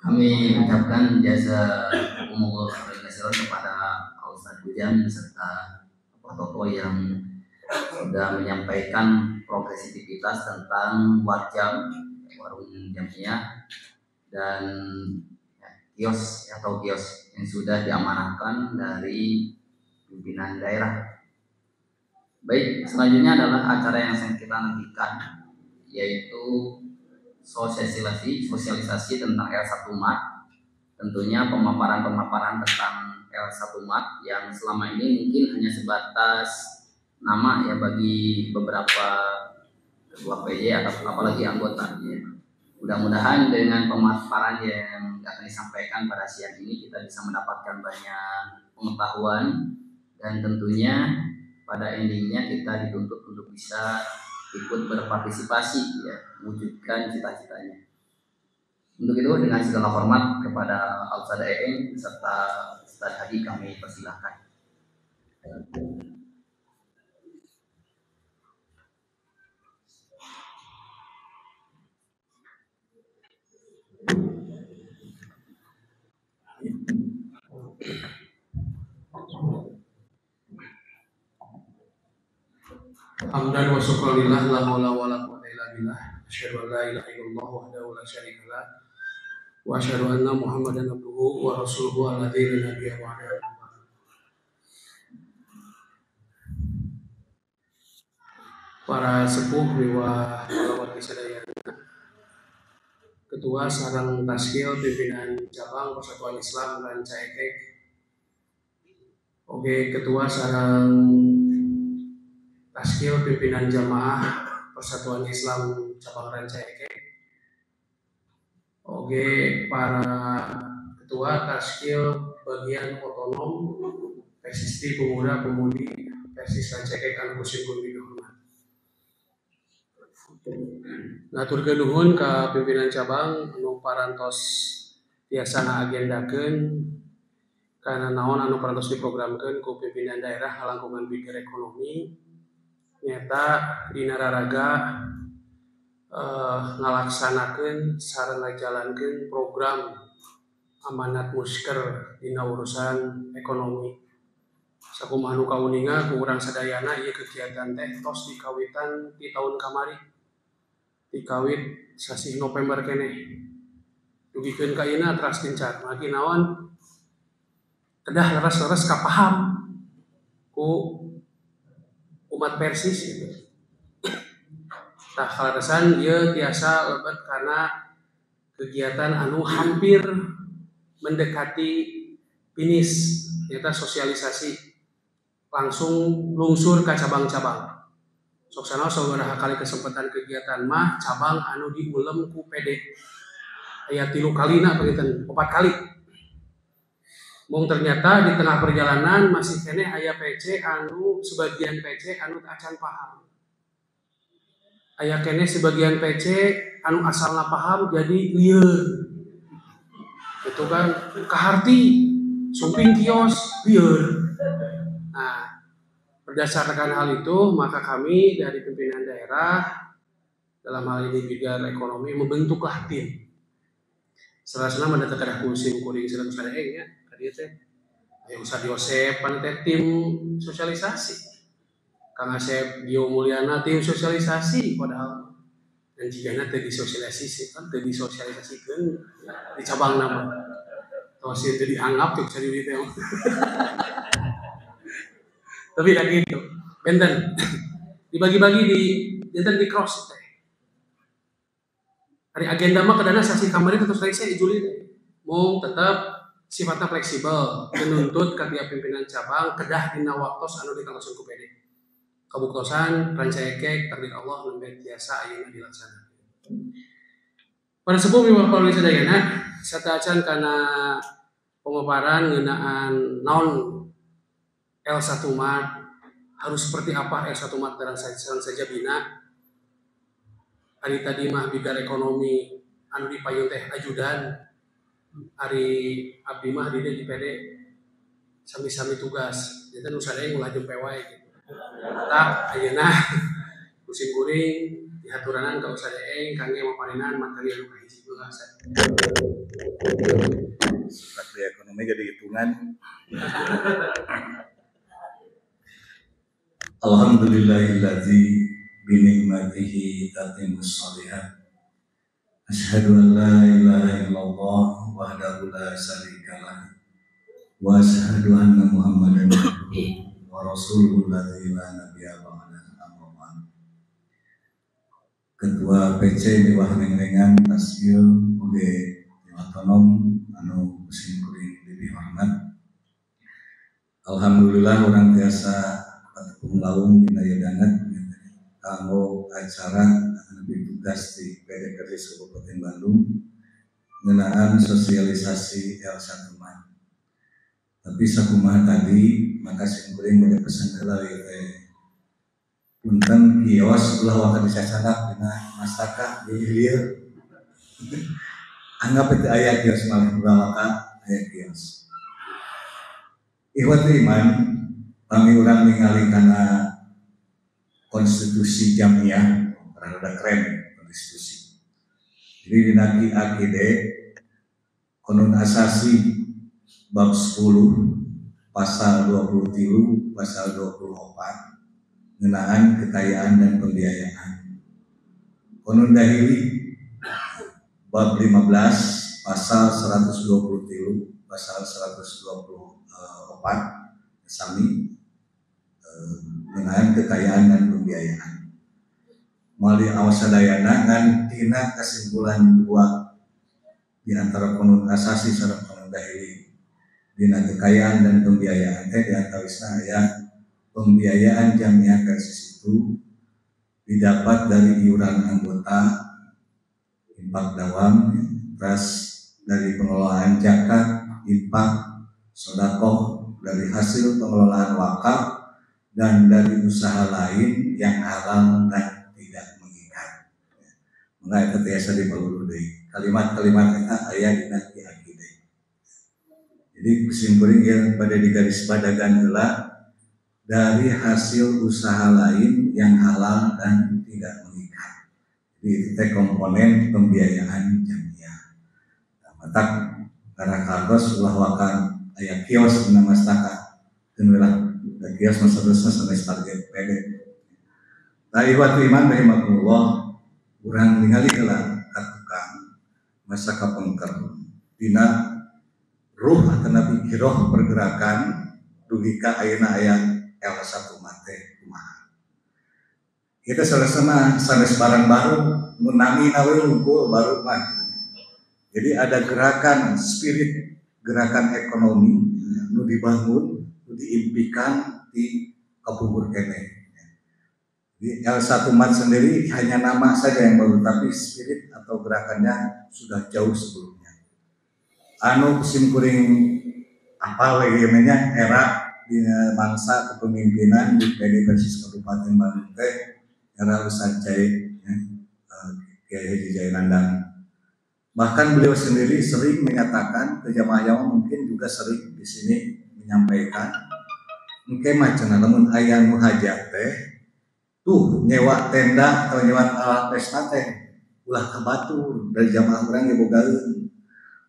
Kami ucapkan jasa umumul khairan kepada Ustaz Bujan serta tokoh yang sudah menyampaikan progresivitas tentang warjam, warung jamiah, dan kios atau kios yang sudah diamanahkan dari pimpinan daerah. Baik, selanjutnya adalah acara yang kita nantikan, yaitu sosialisasi tentang L1 Mat. Tentunya pemaparan tentang L1 Mat yang selama ini mungkin hanya sebatas nama ya bagi beberapa ketua PJ atau apalagi anggota ya. Mudah-mudahan dengan pemaparan yang akan disampaikan pada siang ini kita bisa mendapatkan banyak pengetahuan, dan tentunya pada endingnya kita dituntut untuk bisa ikut berpartisipasi ya, mewujudkan cita-citanya. Untuk itu dengan segala hormat kepada Al-Ustaz Eeng serta Ustaz Hadi kami persilahkan. Hamdan wa syukranillah la haula wala quwwata illa billah. Asyhadu an la ilaha illallah wahdahu la syarika lah wa asyhadu anna Muhammadan abduhu wa rasuluhu alladzi la nabiyya ba'dahu. Para sepuh miwah warga sadayana, Ketua Sarang Taskil Pimpinan Cabang Persatuan Islam Rancaikek, oke Ketua Sarang Taskil Pimpinan Jamaah Persatuan Islam Cabang Rancaikek, oke para Ketua Taskil Bagian Otonom Persisti Pemuda Pemudi Persis Rancaikek anu kusim kudu dihormat. Ngaturkeun nuhun ka pimpinan cabang anu parantos tiasa agendakeun kana naon anu parantos diprogramkeun ku pimpinan daerah halangkungan bidang ekonomi nyata dina raraga ngalaksanakeun sareng ngajalankeun program amanat musker dina urusan ekonomi. Sakumaha nu kauninga ku urang sadayana ieu kegiatan teh tos dikawitan di tahun kamari. Dikawit sasih November keneh. Dugikeun ka ieu teras gencar maki naon kedah leres-leres kapaham ku umat Persis gitu. Tah kalaresan ieu tiasa lebet karena kegiatan anu hampir mendekati finish, eta sosialisasi langsung lungsur ke cabang-cabang. Sok sana sabaraha kali kesempatan kegiatan mah cabang anu diulem ku PD. Aya 3 kalina begitu, 4 kali. Mung ternyata di tengah perjalanan masih keneh aya PC anu sebagian PC anu acan paham. Aya keneh sebagian PC anu asalna paham jadi lieur. Itu kan kaharti sumping kios lieur. Nah, berdasarkan hal itu maka kami dari pimpinan daerah dalam hal ini bidang ekonomi membentuklah tim. Selanjutnya mendatang kedah kusim kuring sedang sadayeng ya. Dia teh aya Ustaz Yosep pan teh tim sosialisasi. Kang Asep Gio Mulyana tim sosialisasi padahal dan jigana teh disosialisasikan teh disosialisasikeun di cabang nama. Tos ieu teh dianggap teh cari teh. Tapi dah gitu. Benten dibagi-bagi di cross teh. Hari agenda mah kadana sasi kamari terus saya Juli mau tetap sifatnya fleksibel, menuntut ke tiap pimpinan cabang kedah dina waktos anu ditanggasun ku PD. Kabuktosan Rancaikek takdir Allah nembe tiasa ayeuna dilaksanakeun. Para sepuh miwah pauli sadayana sataacan kana pemaparan ngeunaan naon L1 Mat harus seperti apa L1 Mat dan saja bina. Hari tadi mah bidang ekonomi anu dipayun teh ajudan. Hari abdi mah di PD sami-sami tugas. Jadi nu sadaya ulah jempe wae gitu. Tah ayeuna kusim kuring dihaturanan ka Ustaz Eeng kangge mapanenan materi anu kahiji bahasa. Strategi ekonomi jadi hitungan. Alhamdulillahillazi binikmatihi tatimmus shalihat. Asyhadu an la ilaha illallah wahdahu la syarika lah wa asyhadu anna Muhammadan abduhu wa rasuluhu alladzi la nabiyya ba'dahu amma ba'd. Ketua PC Dewa Rengan Tasgil oge otonom anu kuring lebih hormat. Alhamdulillah orang biasa patepung laung dina danget kanggo acara lebih tugas di PD Persis Kabupaten Bandung ngeunaan sosialisasi L1 mah. Tapi sakumaha tadi maka kuring bade pesan heula teh punten kios ulah waktu disacanak dina mastaka di hilir. Anggap itu aya kios malah ulah waka aya kios. Ikhwati iman, kami urang ningali kana konstitusi jamiah, rada keren konstitusi. Jadi dina AKD Konun Asasi bab 10 pasal 23 pasal 24 ngeunaan kekayaan dan pembiayaan. Konun Dahili bab 15 pasal 123 pasal 124 sami dengan kekayaan dan pembiayaan. Mali awasadayana ngan tina kesimpulan dua di antara Konun Asasi sareng Konun Dahili dina kekayaan dan pembiayaan teh di antawisna aya pembiayaan jamiah Persis itu didapat dari iuran anggota, infak dawam, terus dari pengelolaan zakat, infak, sedekah, dari hasil pengelolaan wakaf dan dari usaha lain yang halal dan tidak mengikat. Maka itu biasa dibahulu deui. Kalimat-kalimat eta aya dina AKD. Jadi kuring yang pada digaris badagan heula dari hasil usaha lain yang halal dan tidak mengikat. Jadi itu teh komponen pembiayaan jamiah. Matak karena kartos ulah wakan aya kios dina mastaka teu lah kios masa sampai target PD. Nah, ikhwati iman rahimakumullah, urang ningali heula ka tukang mastaka pengker dina ruh atau pikiroh pergerakan dugi ka ayeuna aya L1 mate kumaha. Kita salasana sanes barang baru menangi nawe unggul baru mah. Jadi ada gerakan spirit, gerakan ekonomi nu dibangun, nu diimpikan di Kapubur kene. Di L1 Mat sendiri hanya nama saja yang baru, tapi spirit atau gerakannya sudah jauh sebelumnya. Anu kuring apa nya era di mangsa kepemimpinan di PD Persis Kabupaten Bandung teh era Ustaz Jaid Kiai Haji Jainandang. Bahkan beliau sendiri sering menyatakan ke jamaah mungkin juga sering di sini menyampaikan mungkin macam namun aya nu hajat teh tuh nyewa tenda atau nyewa alat pesta teh ulah ke batur dari jamaah urang ge bogaeun.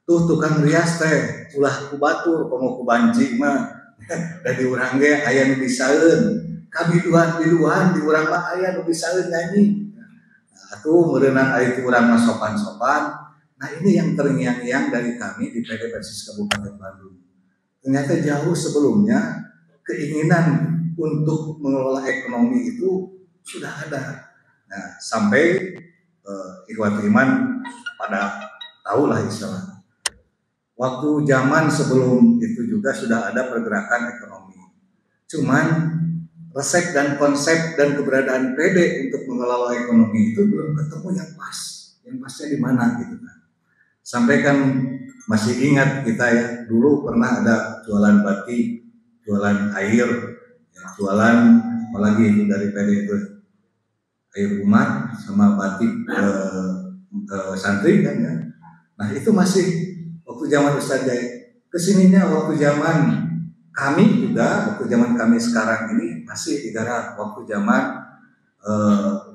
Tuh tukang rias teh ulah ku batur komo ku banci mah dari urang ge aya nu bisaeun. Kabiduan di urang mah aya nu bisaeun nyanyi. Atuh meureunna aya ti urang mah sopan-sopan. Nah, ini yang terngiang-ngiang dari kami di PD Persis Kabupaten Bandung. Ternyata jauh sebelumnya keinginan untuk mengelola ekonomi itu sudah ada. Nah, sampai ikhwati iman pada tahulah istilah. Waktu zaman sebelum itu juga sudah ada pergerakan ekonomi. Cuman resep dan konsep dan keberadaan PD untuk mengelola ekonomi itu belum ketemu yang pas. Yang pasnya di mana gitu kan. Sampai kan masih ingat kita ya, dulu pernah ada jualan batik, jualan air, ya, jualan apalagi itu dari PD itu air umat sama batik santri kan ya. Nah itu masih waktu zaman Ustaz Jai. Kesininya waktu zaman kami juga, waktu zaman kami sekarang ini masih digarap. Waktu zaman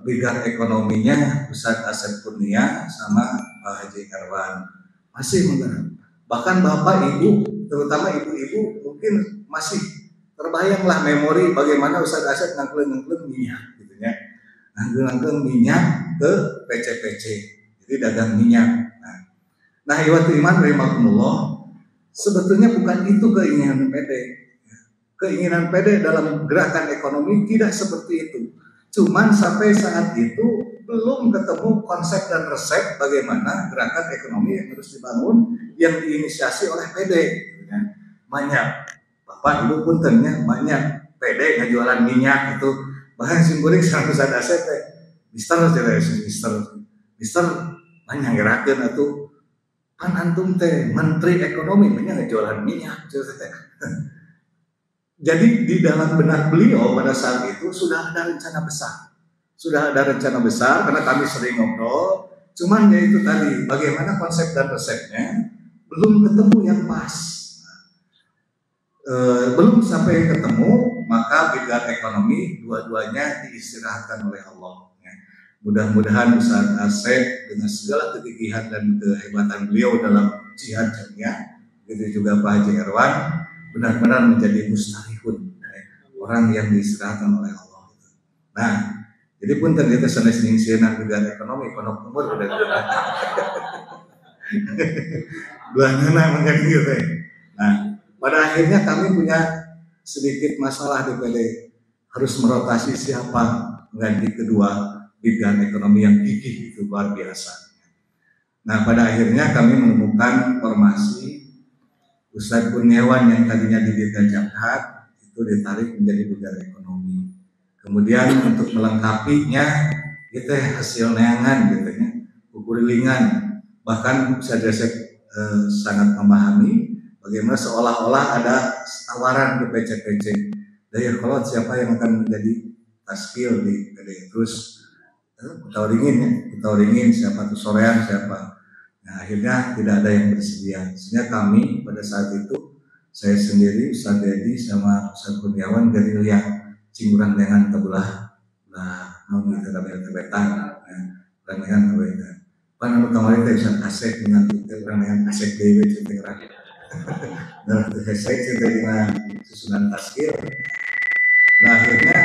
bidang ekonominya Ustaz Asep Kurnia sama Pak Haji Erwan masih menggarap. Bahkan bapak ibu, terutama ibu-ibu mungkin masih terbayanglah memori bagaimana Ustaz Asep ngangkleng minyak gitu ya. nganggeung minyak ke PC-PC, jadi dagang minyak. Nah iwati iman rahimakumullah, sebetulnya bukan itu keinginan PD. Keinginan PD dalam gerakan ekonomi tidak seperti itu. Cuman sampai saat itu belum ketemu konsep dan resep bagaimana gerakan ekonomi yang harus dibangun yang diinisiasi oleh PD. Banyak Bapak Ibu puntennya banyak PD ngejualan minyak itu, bahkan simkuring sareng pusat aset Mister banyak gerakan atau kan antum teh menteri ekonomi banyak ngejualan minyak. Jadi di dalam benak beliau pada saat itu sudah ada rencana besar karena kami sering ngobrol. Cuman ya itu tadi bagaimana konsep dan resepnya belum ketemu yang pas. Belum sampai ketemu, maka bidang ekonomi dua-duanya diistirahatkan oleh Allah. Mudah-mudahan Ustaz Asep dengan segala kegigihan dan kehebatan beliau dalam jihad jamiah, begitu juga Pak Haji Erwan, benar-benar menjadi mustarihun, orang yang diistirahatkan oleh Allah. Nah, jadi pun ternyata sanes ningsieuna bidang ekonomi kono umur udah dua nana menjadi gitu. Nah, pada akhirnya kami punya sedikit masalah di PD, harus merotasi siapa mengganti kedua bidang ekonomi yang gigih itu luar biasa. Nah, pada akhirnya kami menemukan formasi Ustadz Kurniawan yang tadinya di Dirjen Jamhat itu ditarik menjadi bidang ekonomi. Kemudian untuk melengkapinya kita hasil neangan gitu ya, ukurilingan. Bahkan saya sangat memahami bagaimana seolah-olah ada tawaran ke PC-PC. Dari kalau siapa yang akan menjadi taskil di PD, terus tawaringin siapa tuh sorean siapa. Nah, akhirnya tidak ada yang bersedia. Sehingga kami pada saat itu saya sendiri, Ustaz Dedi sama Ustaz Kurniawan dari lihat cingurang dengan kebelah. Nah, mau kita tebetan, dengan kebetan. Pan anu kemarin teh Ustaz Asep dengan kita dengan Asep Dewi cerita. Nah, saya cerita dengan susunan taskil. Nah, akhirnya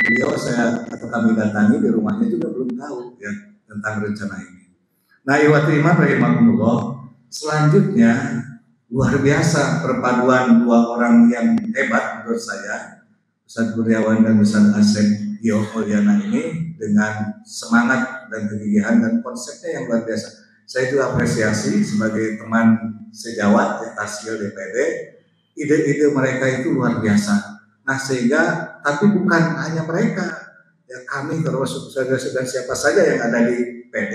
beliau atau kami datangi di rumahnya juga belum tahu ya tentang rencana ini. Nah, iwati iman rahimakumullah, selanjutnya luar biasa perpaduan dua orang yang hebat menurut saya, Ustaz Kurniawan dan Ustaz Asep Mulyana ini dengan semangat dan kegigihan dan konsepnya yang luar biasa. Saya juga apresiasi sebagai teman sejawat di Taskil DPD, ide-ide mereka itu luar biasa. Nah, sehingga tapi bukan hanya mereka, ya kami termasuk saudara-saudara siapa saja yang ada di PD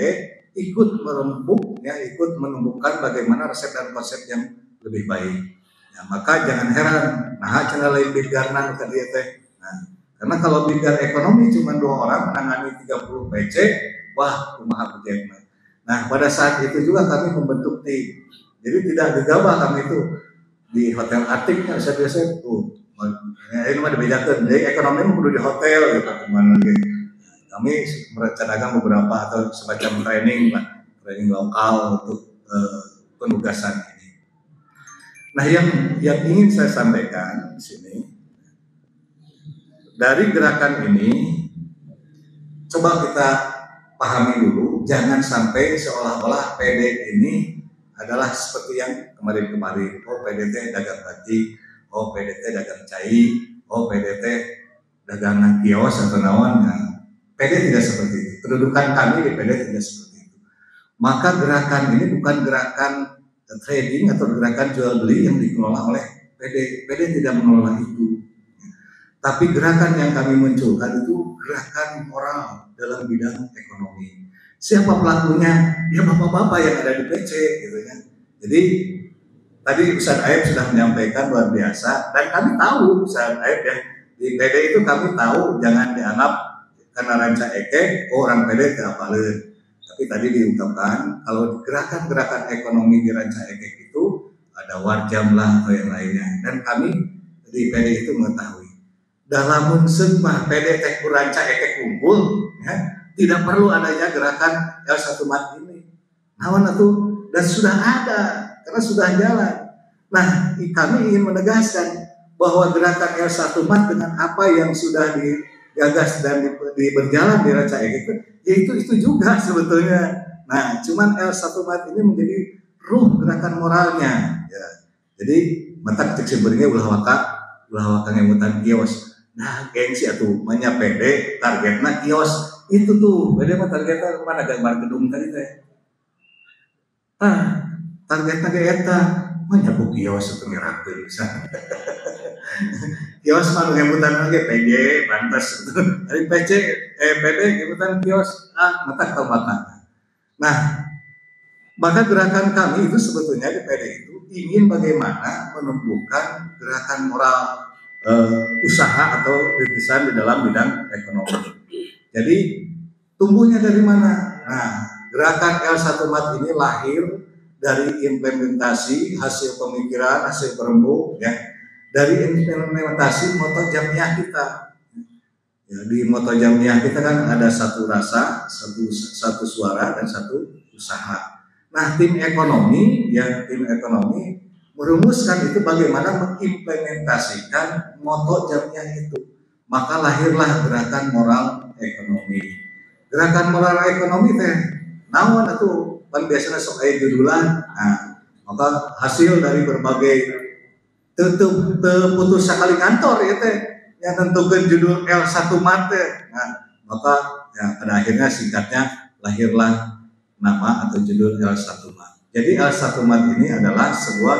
ikut merembuk, ya ikut menumbuhkan bagaimana resep dan konsep yang lebih baik. Ya, maka jangan heran, nah channel lain bidgarna tadi teh. Nah, karena kalau bidgar ekonomi cuma 2 orang menangani 30 PC, wah kumaha budgetna. Nah, pada saat itu juga kami membentuk tim. Jadi tidak gegabah kami itu di Hotel Atik, saya biasa tuh. Ini mah dibedakan, jadi ekonomi mah kudu di hotel gitu teman lagi. Kami merencanakan beberapa atau semacam training lokal untuk penugasan ini. Nah, yang ingin saya sampaikan di sini dari gerakan ini, coba kita pahami dulu, jangan sampai seolah-olah PD ini adalah seperti yang kemarin-kemarin. Oh, PDT dagang batik. Oh, PDT dagang cai, oh PDT dagangan kios atau naon. PD tidak seperti itu. Kedudukan kami di PD tidak seperti itu. Maka gerakan ini bukan gerakan trading atau gerakan jual beli yang dikelola oleh PD. PD tidak mengelola itu. Tapi gerakan yang kami munculkan itu gerakan moral dalam bidang ekonomi. Siapa pelakunya? Ya bapak-bapak yang ada di PC, gitu ya. Jadi tadi Ustaz Aib sudah menyampaikan luar biasa, dan kami tahu Ustaz Aib ya, di PD itu kami tahu jangan dianggap karena ranca eke, orang PD tidak apalin. Tapi tadi diungkapkan kalau gerakan-gerakan ekonomi di ranca eke itu ada warjam lah atau yang lainnya, dan kami di PD itu mengetahui dalam semua PD teh ranca eke kumpul, ya, tidak perlu adanya gerakan L1 Mat ini. Nawan itu dan sudah ada. Karena sudah jalan. Nah, kami ingin menegaskan bahwa gerakan L1 Mat dengan apa yang sudah digagas dan berjalan di Ranca Ekek itu juga sebetulnya. Nah, cuman El1 Mat ini menjadi ruh gerakan moralnya. Ya. Jadi mata cek sebenarnya ulah waka ngemutan kios. Nah, gengsi atuh manya pede targetna kios itu tuh. Pede mah targetna kemana gambar gedung tadi teh. Targetnya kayak eta manya bu kios atau ngerakeun bisa. Kios mah ngemutan lagi PJ pantas dari PC PD ngemutan kios mata tau mata. Nah, maka gerakan kami itu sebetulnya di PD itu ingin bagaimana menumbuhkan gerakan moral usaha atau rintisan di dalam bidang ekonomi. Jadi tumbuhnya dari mana? Nah, gerakan El1 Mat ini lahir dari implementasi hasil pemikiran, hasil berembuk, ya, dari implementasi moto jamiah kita. Ya, di moto jamiah kita kan ada satu rasa, satu suara dan satu usaha. Nah, tim ekonomi merumuskan itu bagaimana mengimplementasikan moto jamiah itu. Maka lahirlah gerakan moral ekonomi. Gerakan moral ekonomi teh naon atuh kan biasanya sok aya judulan. Nah, maka hasil dari berbagai putus sakali kantor ya teh yang tentukan judul El1 Mat. Nah, maka ya pada akhirnya singkatnya lahirlah nama atau judul El1 Mat. Jadi El1 Mat ini adalah sebuah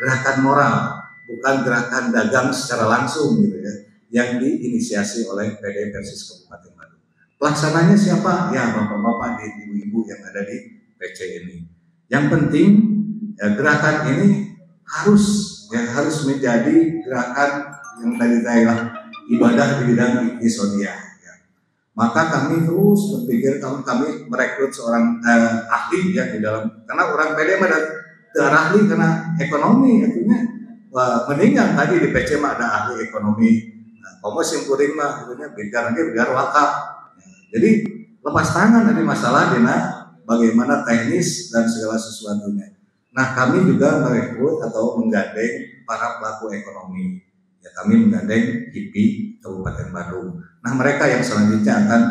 gerakan moral, bukan gerakan dagang secara langsung gitu ya, yang diinisiasi oleh PD Persis Kabupaten Bandung. Pelaksananya siapa? Ya bapak-bapak dan ibu-ibu yang ada di PC ini. Yang penting ya, gerakan ini harus menjadi gerakan yang tadi saya ibadah di bidang iqtisodiyah. Ya. Maka kami terus berpikir kami merekrut seorang ahli ya di dalam, karena orang PD mah ahli karena ekonomi artinya mendingan tadi di PC mah ada ahli ekonomi. Nah, komo simpuring mah artinya biar wakaf. Jadi lepas tangan dari masalah dina bagaimana teknis dan segala sesuatunya. Nah, kami juga merekrut atau menggandeng para pelaku ekonomi. Ya, kami menggandeng HIPI Kabupaten Bandung. Nah, mereka yang selanjutnya akan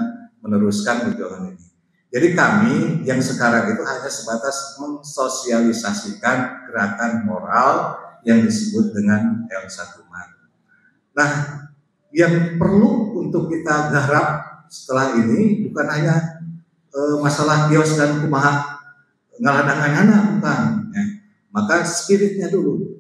meneruskan perjuangan ini. Jadi kami yang sekarang itu hanya sebatas mensosialisasikan gerakan moral yang disebut dengan El1 Mat. Nah, yang perlu untuk kita garap setelah ini bukan hanya masalah kios dan kumaha ngaladang-anak, bukan ya. Maka spiritnya dulu,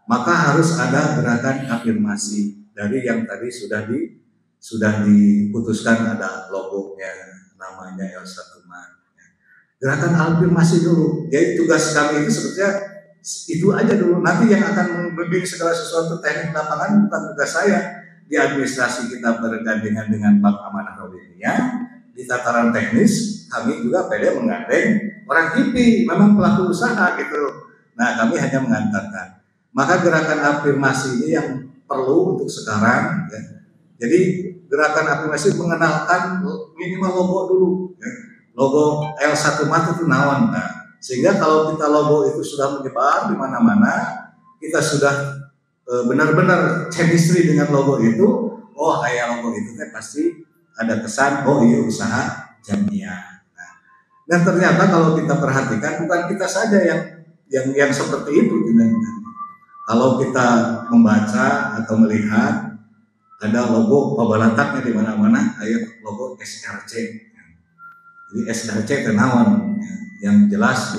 maka harus ada gerakan afirmasi dari yang tadi sudah diputuskan, ada logonya, namanya El1 Mat. Gerakan afirmasi dulu. Jadi tugas kami itu sebetulnya itu aja dulu. Nanti yang akan membimbing segala sesuatu teknik lapangan bukan tugas saya. Di administrasi kita bergandengan dengan Bank Amanah Rohingya. Di tataran teknis kami juga PD menggandeng orang HIPI, memang pelaku usaha gitu. Nah, kami hanya mengantarkan. Maka gerakan afirmasi ini yang perlu untuk sekarang ya. Jadi gerakan afirmasi mengenalkan minimal logo dulu ya. Logo El1 Mat itu naon. Nah, sehingga kalau kita logo itu sudah menyebar di mana-mana, kita sudah benar-benar chemistry dengan logo itu, oh kayak logo itu pasti ada kesan, oh iya usaha jamiah. Nah, dan ternyata kalau kita perhatikan bukan kita saja yang seperti itu. Kalau kita membaca atau melihat ada logo pabalataknya di mana-mana, ada logo SRC. Jadi SRC kenawan yang jelas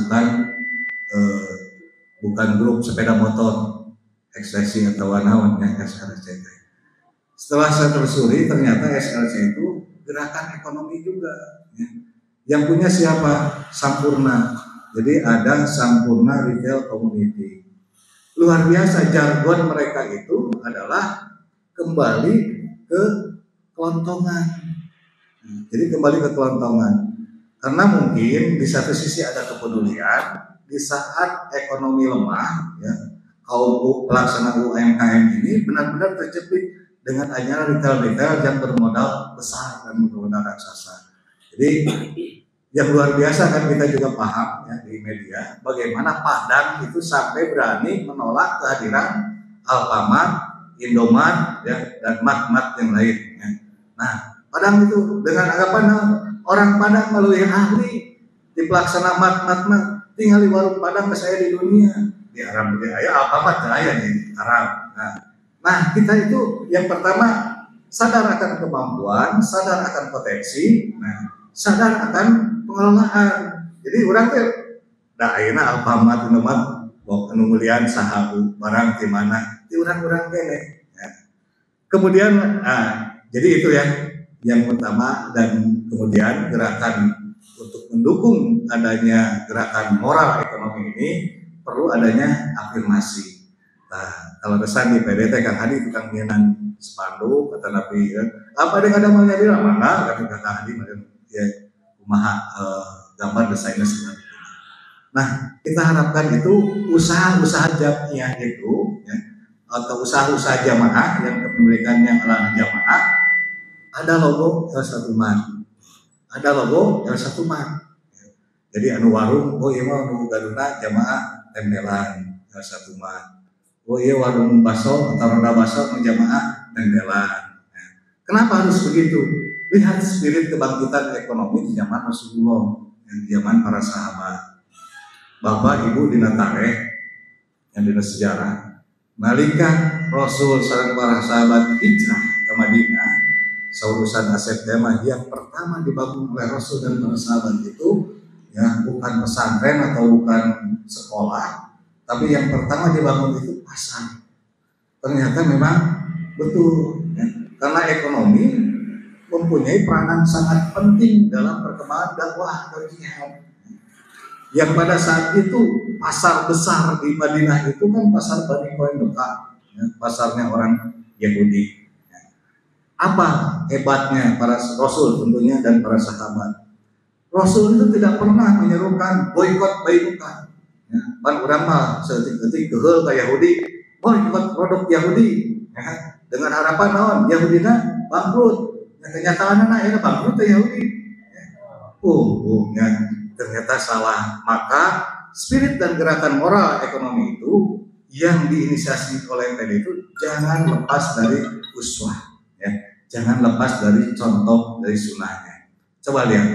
bukan grup sepeda motor ekspresi atau nawan yang SRC. Setelah saya telusuri ternyata SRC itu gerakan ekonomi juga ya. Yang punya siapa? Sampurna. Jadi ada Sampurna Retail Community. Luar biasa, jargon mereka itu adalah kembali ke kelontongan. Jadi kembali ke kelontongan. Karena mungkin di satu sisi ada kepedulian di saat ekonomi lemah ya. Kaum pelaksana UMKM ini benar-benar terjepit dengan adanya retail-retail yang bermodal besar dan bermodal raksasa. Jadi yang luar biasa kan kita juga paham ya di media bagaimana Padang itu sampai berani menolak kehadiran Alfamart, Indomart ya, dan Mat-Mat yang lain. Ya. Nah, Padang itu dengan anggapan orang Padang melalui ahli di pelaksana mat tinggal di warung Padang saya di dunia. Di Arab di ayah apa aya di Arab. Nah, kita itu yang pertama sadar akan kemampuan, sadar akan potensi, sadar akan pengelolaan. Jadi orang teh da ayeuna Alfamart Indomaret anu mulian sahabu barang di mana di urang-urang kene. Kemudian jadi itu yang pertama, dan kemudian gerakan untuk mendukung adanya gerakan moral ekonomi ini perlu adanya afirmasi. Nah, kalau kesan di PDT Kang Hadi tukang ngieunan spanduk kata Nabi apa dengan ada maunya dia mana kata Kang Hadi ya kumaha gambar desainnya sebenarnya. Nah, kita harapkan itu usaha-usaha jamiah itu atau usaha-usaha jamaah yang kepemilikannya adalah jamaah ada logo L1 Man. Ada logo L1 Man. Jadi anu warung oh iya mah anu gaduna jamaah tempelan L1 Man. Oh iya warung baso atau roda baso anu jamaah tempelan. Kenapa harus begitu? Lihat spirit kebangkitan ekonomi di zaman Rasulullah, di zaman para sahabat. Bapak Ibu dina tarikh yang dina sejarah nalika Rasul sareng para sahabat hijrah ke Madinah, saurusan aset tema yang pertama dibangun oleh Rasul dan para sahabat itu bukan pesantren atau bukan sekolah, tapi yang pertama dibangun itu pasar. Ternyata memang betul karena ekonomi mempunyai peranan sangat penting dalam perkembangan dakwah dan jihad. Yang pada saat itu pasar besar di Madinah itu kan pasar Bani Qainuqa, pasarnya orang Yahudi. Apa hebatnya para Rasul tentunya dan para sahabat? Rasul itu tidak pernah menyerukan boikot Qainuqa. Pan urang mah seetik-etik geheul ka Yahudi, boikot produk Yahudi. Dengan harapan naon? Yahudina bangkrut. Kenyataanna eta bangkrut Yahudi. Ternyata salah. Maka spirit dan gerakan moral ekonomi itu yang diinisiasi oleh PD itu jangan lepas dari uswah, jangan lepas dari contoh dari sunnahnya. Coba lihat,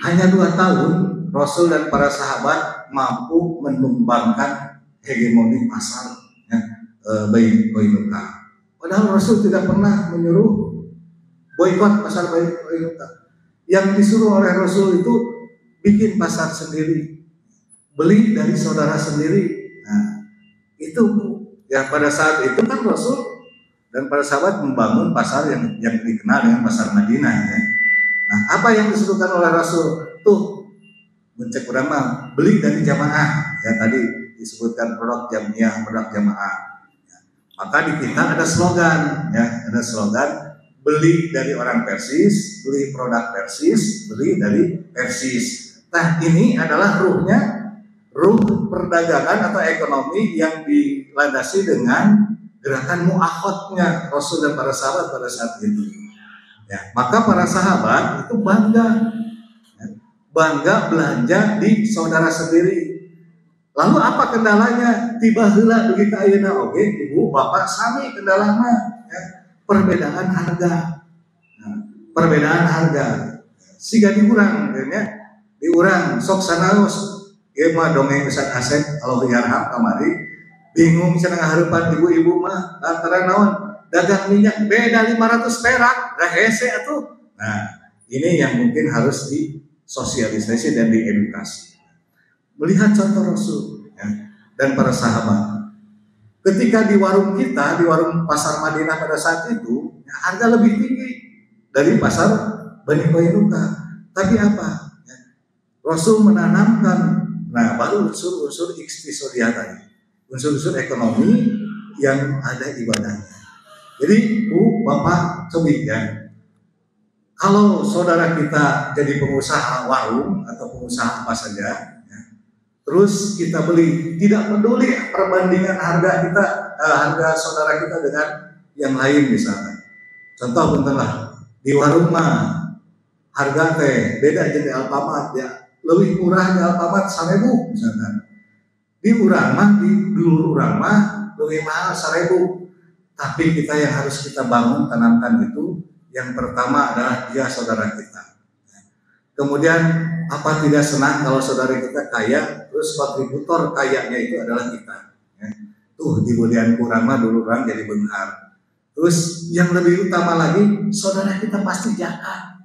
hanya 2 tahun Rasul dan para sahabat mampu menumbangkan hegemoni pasar Bani Qainuqa. Padahal Rasul tidak pernah menyuruh boikot pasar Bani Qainuqa. Yang disuruh oleh Rasul itu bikin pasar sendiri, beli dari saudara sendiri. Nah, itu pada saat itu kan Rasul dan para sahabat membangun pasar yang dikenal dengan pasar Madinah. Nah, apa yang disuruhkan oleh Rasul? Tuh, mencek urang beli dari jamaah. Tadi disebutkan produk jamiah, produk jamaah. Maka di kita ada slogan, ada slogan. Beli dari orang Persis, beli produk Persis, beli dari Persis. Nah, ini adalah ruh perdagangan atau ekonomi yang dilandasi dengan gerakan mu'akhadnya Rasul dan para sahabat pada saat itu. Maka para sahabat itu bangga belanja di saudara sendiri. Lalu apa kendalanya? Tiba heula begitu ayeuna oge ibu bapak sami kendalana. Perbedaan harga, perbedaan harga. Siga diurang, diurang sok sanaos. Ieu mah dongeng Ustaz Asep Allahyarham kamari. Bingung cenah ngahareupan ibu-ibu mah lantaran naon? Dagang minyak beda 500 perak, da hese atuh. Nah, ini yang mungkin harus disosialisasi dan diedukasi. Melihat contoh Rasul dan para sahabat. Ketika di warung kita, di warung pasar Madinah pada saat itu, harga lebih tinggi dari pasar Bani Qainuqa. Tapi apa? Rasul menanamkan, baru unsur-unsur iktisodiyah tadi, unsur-unsur ekonomi yang ada ibadahnya. Jadi, Bu, Bapak, coba kalau saudara kita jadi pengusaha warung atau pengusaha apa saja, terus kita beli, tidak peduli perbandingan harga kita, harga saudara kita dengan yang lain misalnya. Contoh bentarlah di warung mah harga teh beda jadi Alfamart lebih murah di Alfamart 1.000 misalkan. Di urang mah di dulur urang mah lebih mahal 1.000. tapi kita yang harus kita bangun, tanamkan itu yang pertama adalah dia saudara kita. Kemudian apa tidak senang kalau saudara kita kaya, terus kontributor kayanya itu adalah kita. Tuh di bulian kurang mah dulu orang jadi benar. Terus yang lebih utama lagi, saudara kita pasti zakat.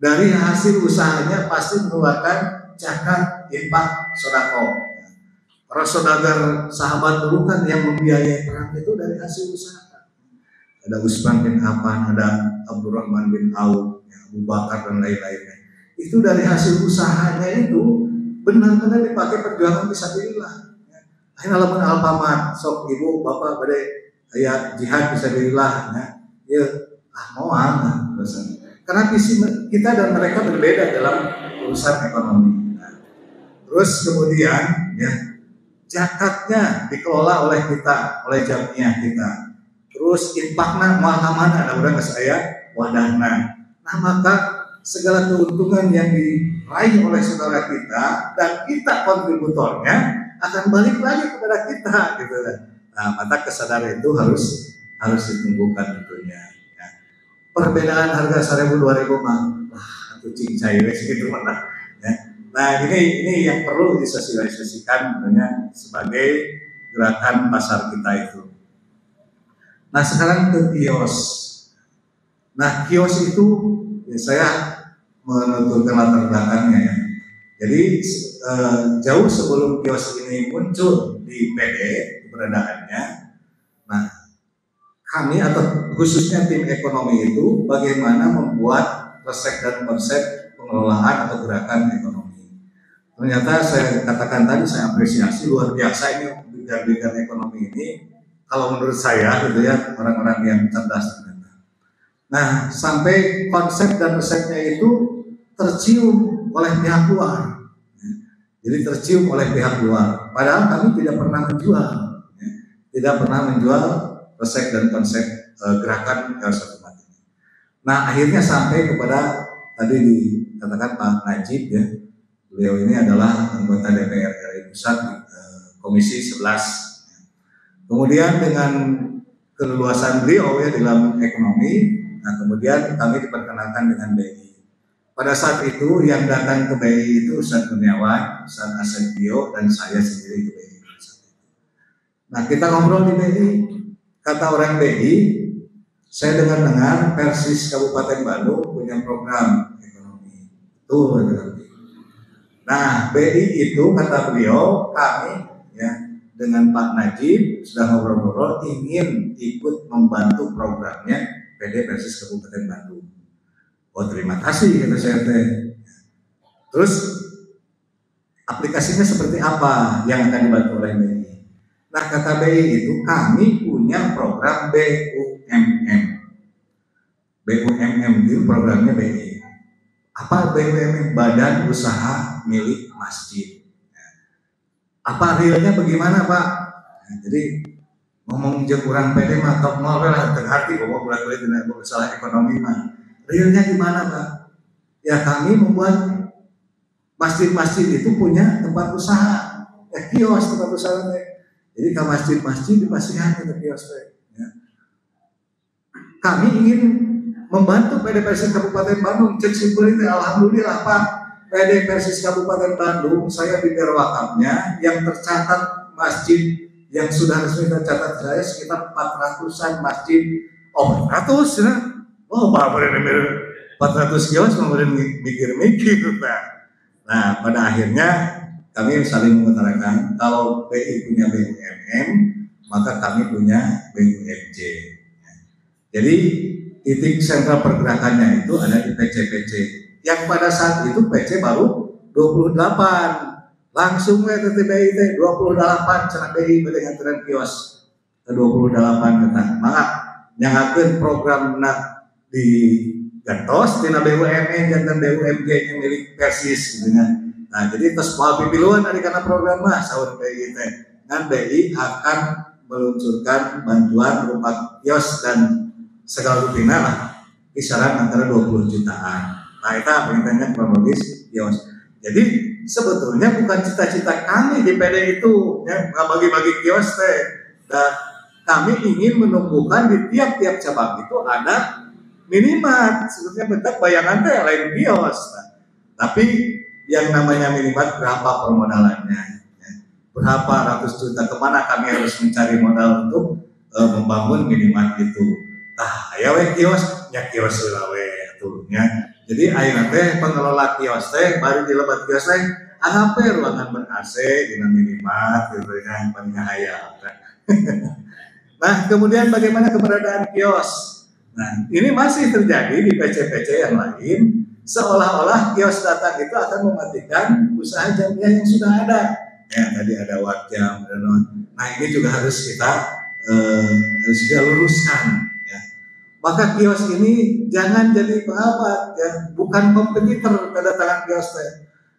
Dari hasil usahanya pasti mengeluarkan zakat, infak, sedekah. Para saudagar sahabat dulu kan yang membiayai perang itu dari hasil usaha. Ada Utsman bin Affan, ada Abdurrahman bin Auf, Abu Bakar dan lain-lainnya. Itu dari hasil usahanya itu benar-benar dipakai perjuangan fisabilillah. Akhirnya lamun Alfamart, sok ibu bapak pada aya jihad fisabilillah, ya moal karena visi kita dan mereka berbeda dalam urusan ekonomi. Terus kemudian ya zakatnya dikelola oleh kita, oleh jamiah kita. Terus infakna muahamana ada orang ke saya wadahna. Nah maka segala keuntungan yang diraih oleh saudara kita dan kita kontributornya akan balik lagi kepada kita gitu. Nah maka kesadaran itu harus ditumbuhkan tentunya. Ya. Perbedaan harga 1.000 2.000 mah itu cincai segitu mana. Ya. Nah ini yang perlu disosialisasikan tentunya sebagai gerakan pasar kita itu. Nah sekarang ke kios. Nah kios itu ya, saya menuturkan latar belakangnya ya. Jadi jauh sebelum kios ini muncul di PD keberadaannya, nah kami atau khususnya tim ekonomi itu bagaimana membuat resep dan konsep pengelolaan atau gerakan ekonomi. Ternyata saya katakan tadi saya apresiasi luar biasa ini bidang ekonomi ini. Kalau menurut saya gitu ya orang-orang yang cerdas ternyata. Nah sampai konsep dan resepnya itu tercium oleh pihak luar. Jadi tercium oleh pihak luar. Padahal kami tidak pernah menjual, tidak pernah menjual resep dan konsep gerakan kios otomatis. Nah akhirnya sampai kepada tadi dikatakan Pak Najib ya, beliau ini adalah anggota DPR RI Pusat Komisi 11. Kemudian dengan keleluasan beliau ya dalam ekonomi, nah kemudian kami diperkenalkan dengan BI. Pada saat itu yang datang ke BI itu Ustaz Kurniawan, Ustaz Asetio dan saya sendiri ke BI. Nah kita ngobrol di BI, kata orang BI, saya dengar Persis Kabupaten Bandung punya program ekonomi. Tuh. Nah BI itu kata beliau kami ya dengan Pak Najib sudah ngobrol-ngobrol ingin ikut membantu programnya PD Persis Kabupaten Bandung. Oh terima kasih kata saya teh. Terus aplikasinya seperti apa yang akan dibantu oleh BI? Nah kata BI itu kami punya program BUMM. BUMM itu programnya BI. Apa BUMM? Badan Usaha Milik Masjid. Apa realnya bagaimana Pak? Nah, jadi ngomong jeung urang PD mah top nol lah teu arti bahwa bulan-bulan tidak masalah ekonomi mah. Realnya gimana Pak? Ya kami membuat masjid-masjid itu punya tempat usaha, kios tempat usaha. Jadi ke masjid-masjid dipasihkan ke kios. Ya. Kami ingin membantu PD Persis Kabupaten Bandung. Cek simpel itu alhamdulillah Pak. PD Persis Kabupaten Bandung, saya bimbing wakafnya yang tercatat masjid yang sudah resmi tercatat saya sekitar 400-an masjid. Oh 400 ya? Oh Pak, 400 kios kemudian mikir-mikir. Nah pada akhirnya kami saling mengutarakan kalau BI punya BUMM maka kami punya BUMJ. Jadi titik sentral pergerakannya itu ada di PC-PC. Yang pada saat itu PC baru 28 langsung ke TBI 28 cenah BI dengan tren kios ke 28 kata maka nyangakeun program di gantos tina BUMN dan BUMJ yang milik Persis gitu kan. Nah jadi tos moal pipiluan dari kana program mah saur BI teh dan BI akan meluncurkan bantuan berupa kios dan segala rutina lah kisaran antara 20 jutaan. Nah itu perintahnya kronologis kios. Jadi sebetulnya bukan cita-cita kami di PD itu ya bagi-bagi kios teh. Nah, kami ingin menumbuhkan di tiap-tiap cabang itu ada minimat. Sebetulnya bentuk bayangan teh lain kios. Nah, tapi yang namanya minimat berapa permodalannya? Ya. Berapa ratus juta, kemana kami harus mencari modal untuk membangun minimat itu? Tah, aya we kios, nya kios heula we atuh nya. Jadi ayeuna teh pengelola kios teh bari di lebat kios teh anggape ruangan ber-AC dina minimat gitu kan paling hayal. Nah, kemudian bagaimana keberadaan kios? Nah, ini masih terjadi di PC-PC yang lain, seolah-olah kios datang itu akan mematikan usaha jamiah yang sudah ada. Ya, tadi ada Wakjam, ada non. Nah, ini juga harus kita luruskan. Ya. Maka kios ini jangan jadi penghambat, ya, bukan kompetitor kedatangan kios teh.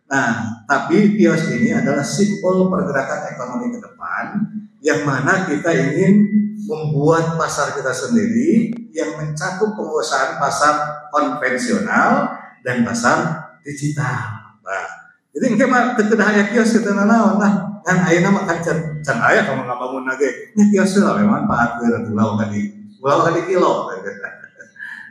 Nah, tapi kios ini adalah simbol pergerakan ekonomi ke depan, yang mana kita ingin membuat pasar kita sendiri yang mencakup penguasaan pasar konvensional dan pasar digital. Nah, jadi engke mah teu kedah aya kios kita naon lah, kan ayeuna mah kan can aya kamu ngabangun nage. Nya kios lah memang paatkeun atuh ulah kali kilo.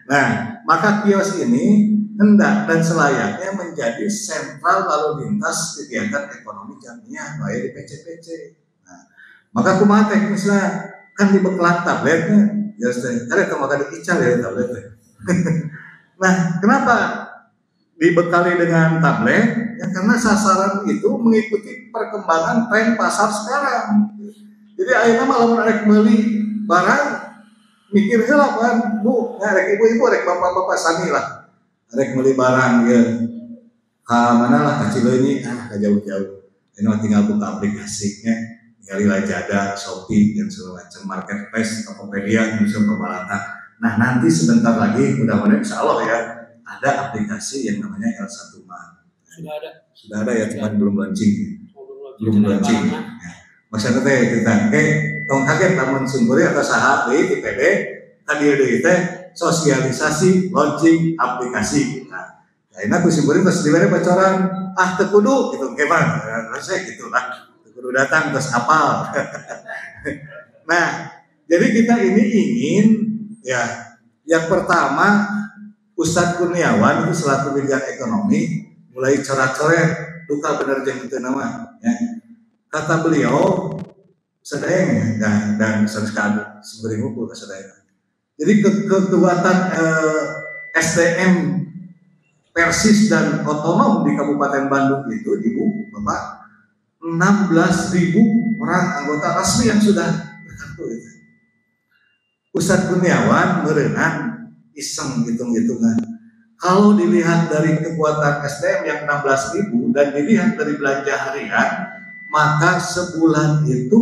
Nah, maka kios ini hendak dan selayaknya menjadi sentral lalu lintas kegiatan ekonomi jamiah baik di PC-PC. Nah, maka kumaha teknisnya kan dibeklat tabletnya, ya ada kemakan diical ya tabletnya. Nah, kenapa dibekali dengan tablet? Ya karena sasaran itu mengikuti perkembangan tren pasar sekarang. Jadi akhirnya malah mereka beli barang, mikir heula kan, bu, rek ibu-ibu, rek bapak-bapak sami lah, rek beli barang ya, mana lah kecil ini, ke jauh-jauh, ini tinggal buka aplikasinya. Gali Lazada, Shopee, dan segala macam marketplace, Tokopedia, Museum Kemalata. Nah, nanti sebentar lagi, mudah-mudahan insya Allah ya, ada aplikasi yang namanya L1 Mart. Sudah ada ya, cuma belum launching. Belum launching. Ya. Maksudnya teh kita, tong kaget namun sungguhnya atau sahat di TPD, tadi ada itu sosialisasi launching aplikasi. Nah, ini aku sungguhnya pas dimana bocoran, tekudu gitu, gimana? Rasanya gitulah. Kudu datang terus apal. Nah, jadi kita ini ingin ya, yang pertama Ustadz Kurniawan itu selaku bidang ekonomi mulai coret-coret duka bener jeung itu nama ya. Kata beliau sedayang ya, dan sekali seberi ngumpul ke sedayang. Jadi kekuatan SDM Persis dan otonom di Kabupaten Bandung itu Ibu Bapak 16.000 orang anggota resmi yang sudah berkartu itu. Ustadz Kurniawan merenang iseng hitung-hitungan. Kalau dilihat dari kekuatan SDM yang 16.000 dan dilihat dari belanja harian, maka sebulan itu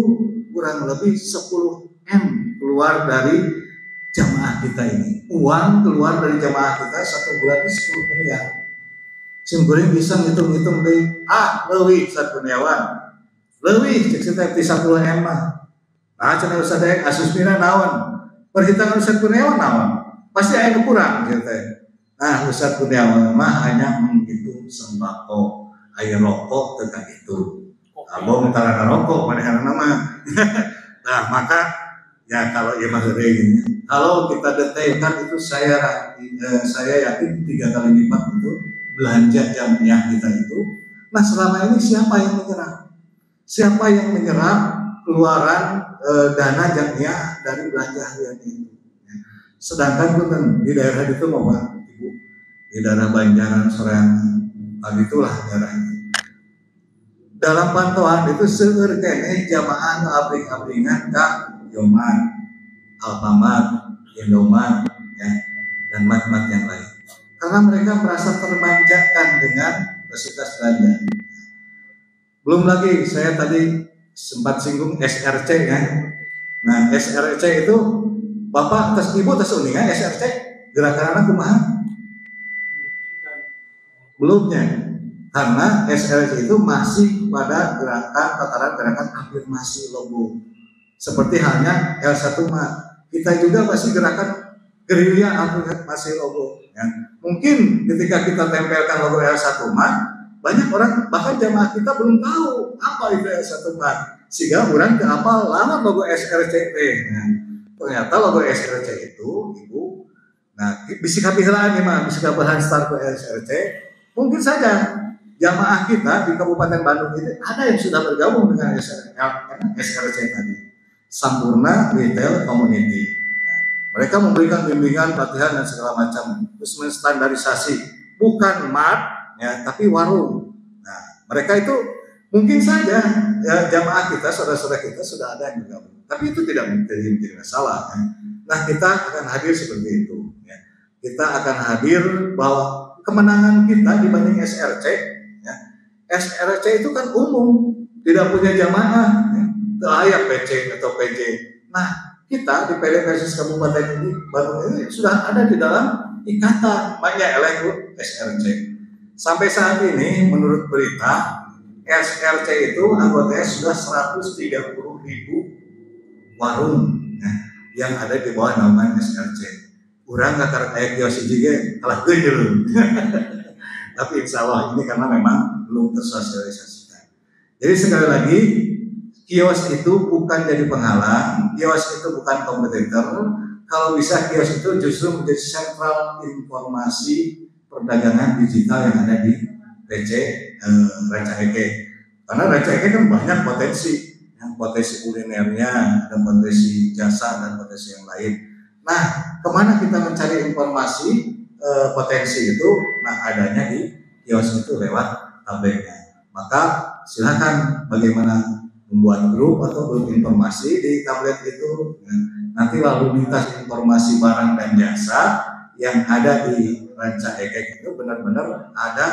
kurang lebih 10M keluar dari jamaah kita ini. Uang keluar dari jamaah kita satu bulan ini 10 miliar. Sungguhnya bisa ngitung-ngitung deh, leuwih Ustadz Kurniawan, leuwih cek kita di 10M mah. Nah, cenah Ustadz yang asusmina naon, perhitungan Ustadz Kurniawan naon, pasti ada kurang cerita. Nah, Ustadz Kurniawan mah hanya menghitung sembako, air rokok tentang itu. Abang tara rokok pada nama. Nah, maka ya kalau ya mas ini, kalau kita detailkan itu saya yakin 3 kali lipat itu belanja jamiah kita itu. Nah, selama ini siapa yang menyerap? Siapa yang menyerap keluaran dana jamiah dari belanja harian itu? Sedangkan di daerah itu mau Pak, Ibu, di daerah Banjaran, Soreang, itulah daerah itu. Dalam pantauan itu seueur keneh jamaah abring-abringan ka Yoman, Alfamart, Indomart, ya, dan mat-mat yang lain. Karena mereka merasa termanjakan dengan fasilitas belanja. Belum lagi saya tadi sempat singgung SRC ya. Nah, SRC itu Bapak tes Ibu tes uningan SRC gerakan anak kumaha? Belumnya. Karena SRC itu masih pada tataran gerakan afirmasi logo. Seperti halnya L1 Mart. Kita juga masih gerakan gerilya afirmasi logo. Ya. Mungkin ketika kita tempelkan logo L1 Mart, banyak orang bahkan jamaah kita belum tahu apa itu L1 Mart. sehingga orang ke apa lama logo SRCT. Nah, ternyata logo SRC itu ibu, nah bisa kapihelaan ya mah, bisa kapihelaan start ke SRC. Mungkin saja jamaah kita di Kabupaten Bandung itu ada yang sudah bergabung dengan SRC tadi, Sampurna Retail Community. Mereka memberikan bimbingan, pelatihan dan segala macam, terus menstandarisasi, bukan mart ya, tapi warung. Nah, mereka itu mungkin saja ya, jamaah kita, saudara-saudara kita sudah ada yang bergabung, tapi itu tidak menjadi masalah. Ya. Nah, kita akan hadir seperti itu. Ya. Kita akan hadir bahwa kemenangan kita dibanding SRC, ya. SRC itu kan umum, tidak punya jamaah, ya. Layak PC atau PJ. Nah, kita di PD Persis Kabupaten ini Bandung ini sudah ada di dalam ikatan banyak elektro SRC. Sampai saat ini menurut berita SRC itu anggotanya sudah 130.000 warung ya, yang ada di bawah naungan SRC. Kurang nggak kayak kios juga kalah kecil. Tapi insya Allah ini karena memang belum tersosialisasikan. Jadi sekali lagi, kios itu bukan jadi penghalang, kios itu bukan kompetitor. Kalau bisa kios itu justru menjadi sentral informasi perdagangan digital yang ada di PC Ranca Eke. Karena Ranca Eke kan banyak potensi, yang potensi kulinernya, ada potensi jasa dan potensi yang lain. Nah, kemana kita mencari informasi potensi itu? Nah, adanya di kios itu lewat tabletnya. Maka silakan bagaimana membuat grup atau grup informasi di tablet itu, nanti lalu lintas informasi barang dan jasa yang ada di Ranca Ekek itu benar-benar ada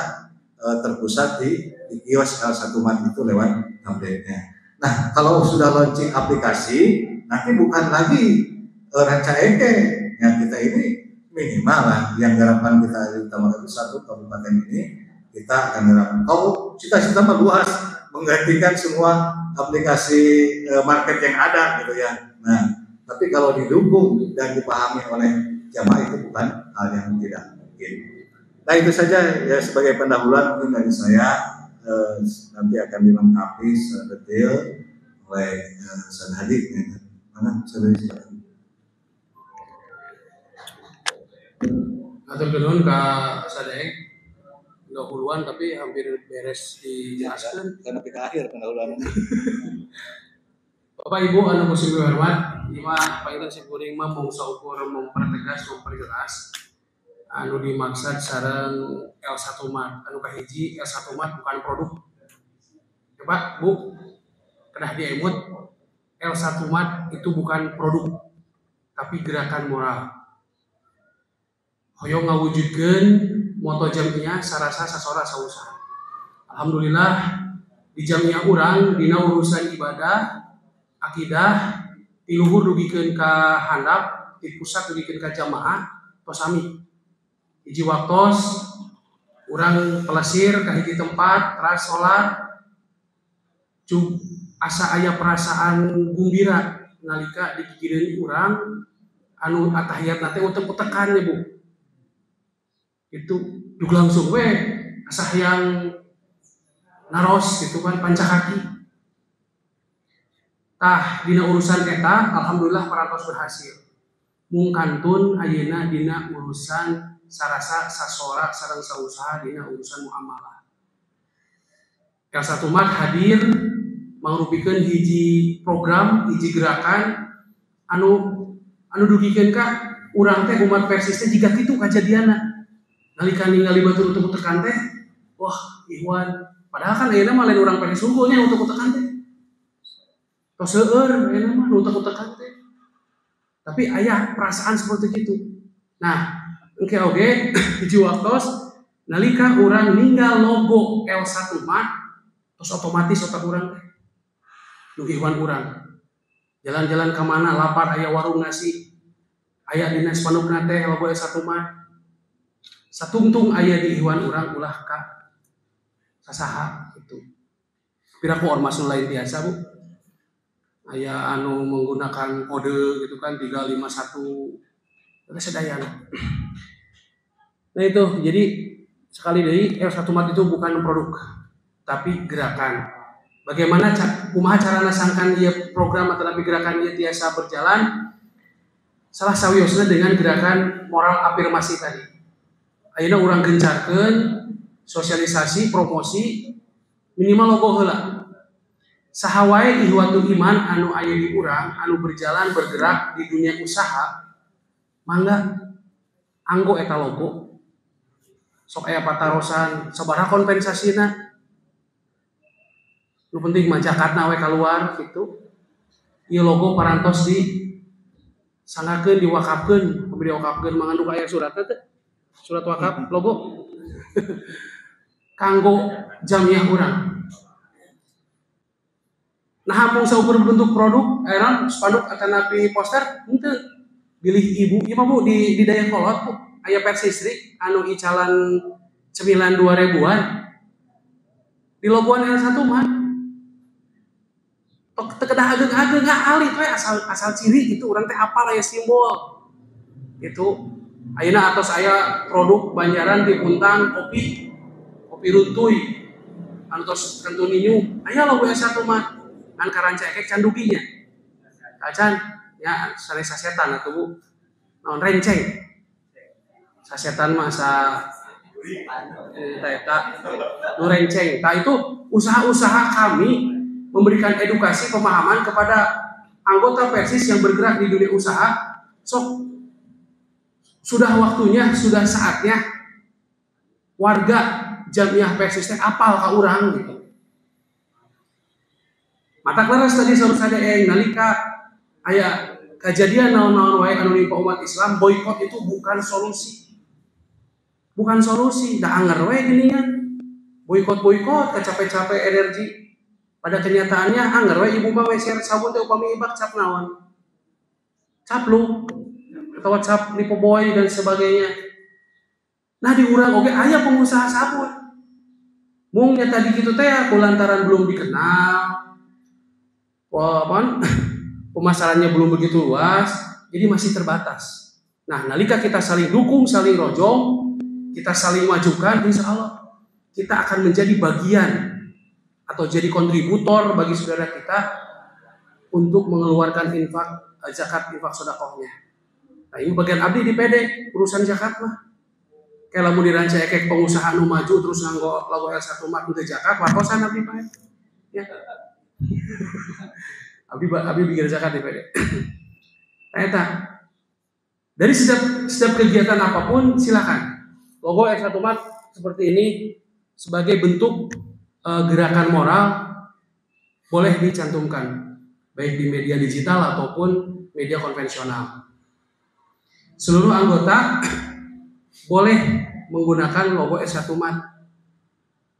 terpusat di kios L1 Mart itu lewat tabletnya. Nah, kalau sudah launching aplikasi, nanti bukan lagi Ranca Ekek, yang kita ini minimal lah, yang garapan kita utamakan itu satu kabupaten ini kita akan garapan. Kalau cita-cita luas, menggantikan semua aplikasi market yang ada gitu ya. Nah, tapi kalau didukung dan dipahami oleh jamaah itu bukan hal yang tidak mungkin. Nah, itu saja ya sebagai pendahuluan mungkin dari saya, nanti akan dilengkapi secara detail oleh Ustaz Hadi. Mana Ustaz Hadi? Atur kenuhun ka Sadek. 20-an tapi hampir beres dijelaskan Karena kita akhir pendahuluan. Bapak Ibu anu musim hormat, ima pangitan simkuring mah mongso ukur mempertegas memperjelas anu dimaksud sareng L1 Mart. Anu kahiji L1 Mart bukan produk. Coba Bu, kedah diemut L1 Mart itu bukan produk tapi gerakan moral. Hoyong ngawujudkeun moto jamiah sarasa sasora sausaha. Alhamdulillah di jamiah urang dina urusan ibadah, akidah, di luhur dugikeun ka handap, di pusat dugikeun ka jamaah, tos sami. Hiji waktos urang pelesir ka hiji tempat, teras salat, asa aya perasaan gumbira nalika dikikireun urang anu atahiyat teh utek-utekan ya Bu. Itu dug langsung we asah yang naros gitu kan panca kaki. Tah dina urusan eta alhamdulillah parantos berhasil. Mung kantun ayeuna dina urusan sarasa sasora sareng sausaha dina urusan muamalah. L1 Mart hadir mangrupikeun hiji program, hiji gerakan anu dugikeun ka urang teh umat Persis teh jiga kitu kajadianna. Nalika ningali batur untuk tekan teh, wah Ikhwan, padahal kan ayeuna mah lain urang Persis unggulnya untuk tekan teh. Tos seueur ayeuna mah untuk tekan teh. Tapi aya perasaan seperti itu. Nah, engke oge hiji waktos nalika urang ninggal logo L1 Mart, tos otomatis otak urang teh. Duh Ikhwan urang. Jalan-jalan ke mana lapar aya warung nasi. Aya dina spandukna teh logo L1 Mart. Satungtung aya di Ikhwan urang ulah ka sasaha itu. Piraku ormas lain biasa Bu. Aya anu menggunakan kode gitu kan 351 itu sedayana. Nah itu jadi sekali deui L1 Mart itu bukan produk tapi gerakan. Bagaimana kumaha carana sangkan ieu program atau gerakan ieu tiasa berjalan? Salah sawiosna dengan gerakan moral afirmasi tadi. Ayeuna urang gencarkeun sosialisasi, promosi minimal logo heula. Saha wae ihwatul iman anu aya di urang anu berjalan bergerak di dunia usaha, mangga anggo eta logo. Sok aya patarosan, sabaraha kompensasina. Nu penting mah zakatna we keluar gitu. Ieu logo parantos di sangakeun diwakafkeun, pemberi wakafkeun mangandung aya surat teh. Surat wakaf logo. Kanggo jamiah urang. Nah, hampung saukur bentuk produk, eran spanduk atanapi poster, henteu. Bilih ibu, ieu mah Bu di Dayakolot Bu. Aya persistrik anu icalan cemilan 2000-an. Di logoan L1 mah teu kedah ageng-ageng alit we asal ciri gitu urang teh apal aya simbol. Itu ayeuna atos aya produk Banjaran di Puntang kopi runtuy. Anu tos kentu ninyu, aya logo S1 mah an karanca ekek canduginya. Kacan ya sare sasetan atuh Bu. Naon renceng. Sasetan mah sa eta nu renceng. Tah itu usaha-usaha kami memberikan edukasi pemahaman kepada anggota Persis yang bergerak di dunia usaha. Sok sudah waktunya, sudah saatnya warga jamiah Persis teh apal ka urang gitu. Mata klaras tadi saur sadaya nalika aya kejadian naon-naon wae anu nimpa umat Islam, boikot itu bukan solusi. Bukan solusi, da anger we geuningan. Boikot capek-capek energi. Pada kenyataannya anger we ibu mah we share sabun teh upami ibak cap naon. Cap lu atau cap lipo boy dan sebagainya. Nah di urang oge aya pengusaha sabun. Mung nya tadi kitu teh kulantaran belum dikenal. Pemasarannya belum begitu luas, jadi masih terbatas. Nah, nalika kita saling dukung, saling rojong, kita saling majukan, insya Allah kita akan menjadi bagian atau jadi kontributor bagi saudara kita untuk mengeluarkan zakat infak sedekahnya. Nah, ini bagian abdi di PD urusan zakat mah. Kayak lamun dirancang ekek pengusaha nu maju terus nganggo logo L1 mah teu zakat, wartosan abdi pae. Ya. Abi bikin zakat di PD. Eta. Dari setiap kegiatan apapun silakan. Logo L1 mah seperti ini sebagai bentuk gerakan moral boleh dicantumkan baik di media digital ataupun media konvensional. Seluruh anggota boleh menggunakan logo S1 Mat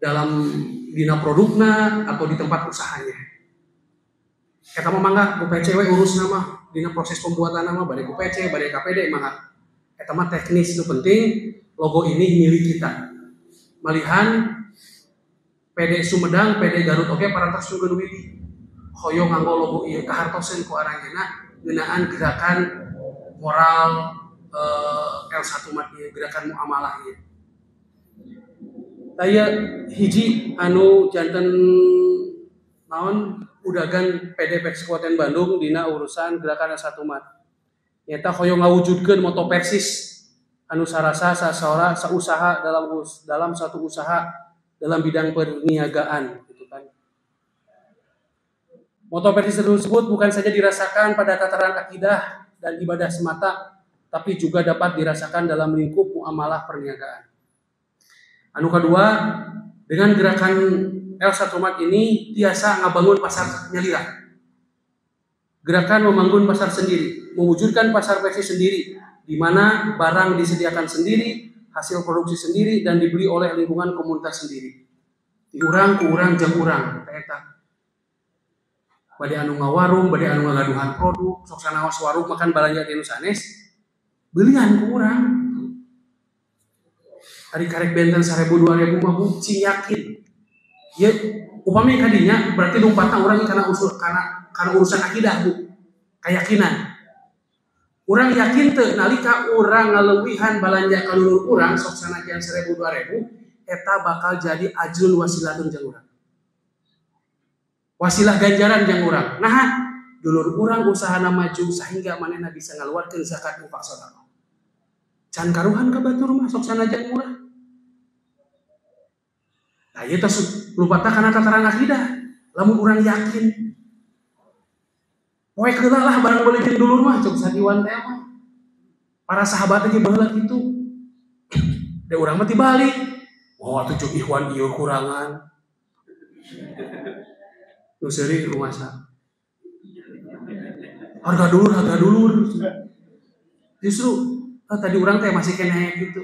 dalam dina produkna atau di tempat usahanya. Eta mah mangga ku PC we urus nama dina proses pembuatan nama bade ku PC, bade KPD mangga. Eta mah teknis itu penting, logo ini milik kita. Malihan PD Sumedang, PD Garut oge parantos juga widi. Hoyong nganggo logo ieu kahartoseun ku aranjeunna ngeunaan gerakan moral L1 Mat ieu gerakan muamalah ieu. Taya hiji anu janten naon udagan PD Pexkuatan Bandung dina urusan gerakan L1 Mat. Nyata hoyong ngawujudkeun moto Persis anu sarasa sausaha dalam satu usaha dalam bidang perniagaan gitu kan. Moto Persis tersebut bukan saja dirasakan pada tataran akidah dan ibadah semata, tapi juga dapat dirasakan dalam lingkup muamalah perniagaan. Anu kedua, dengan gerakan L1 Mat ini tiasa ngabangun pasar nyalira. Gerakan membangun pasar sendiri, mewujudkan pasar Persis sendiri, di mana barang disediakan sendiri, hasil produksi sendiri, dan dibeli oleh lingkungan komunitas sendiri. Diurang ku urang jang urang, eta. Bade anu ngawarung, bade anu ngagaduhan produk, sok sanaos warung makan balanja tinu sanes, belian ku urang. Ari karek benten 1000 2000 mah cing yakin. Ya upami kadinya berarti numpatna urang karena urusan akidah Bu. Keyakinan. Urang yakin teu nalika urang ngaleuwihan balanja ka lulur urang sok sanajan 1000 2000 eta bakal jadi ajrun wasilatun jeung urang. wasilah ganjaran yang urang. Nah, dulur urang usahana maju sehingga manehna bisa ngaluarkeun zakat infak sedekah. Can karuhan ka batur mah sok sanajan murah. Nah, ieu teh lupa tah kana tataran akidah. Lamun urang yakin poe keula lah barang beulikeun dulur mah cok sadiwan teh mah. Para sahabat aja baheula kitu. Da urang mah tibalik. Oh, atuh cok ikhwan ieu kurangan. Nu seuri rumasa. Harga dulur. Justru tadi urang teh masih kena gitu.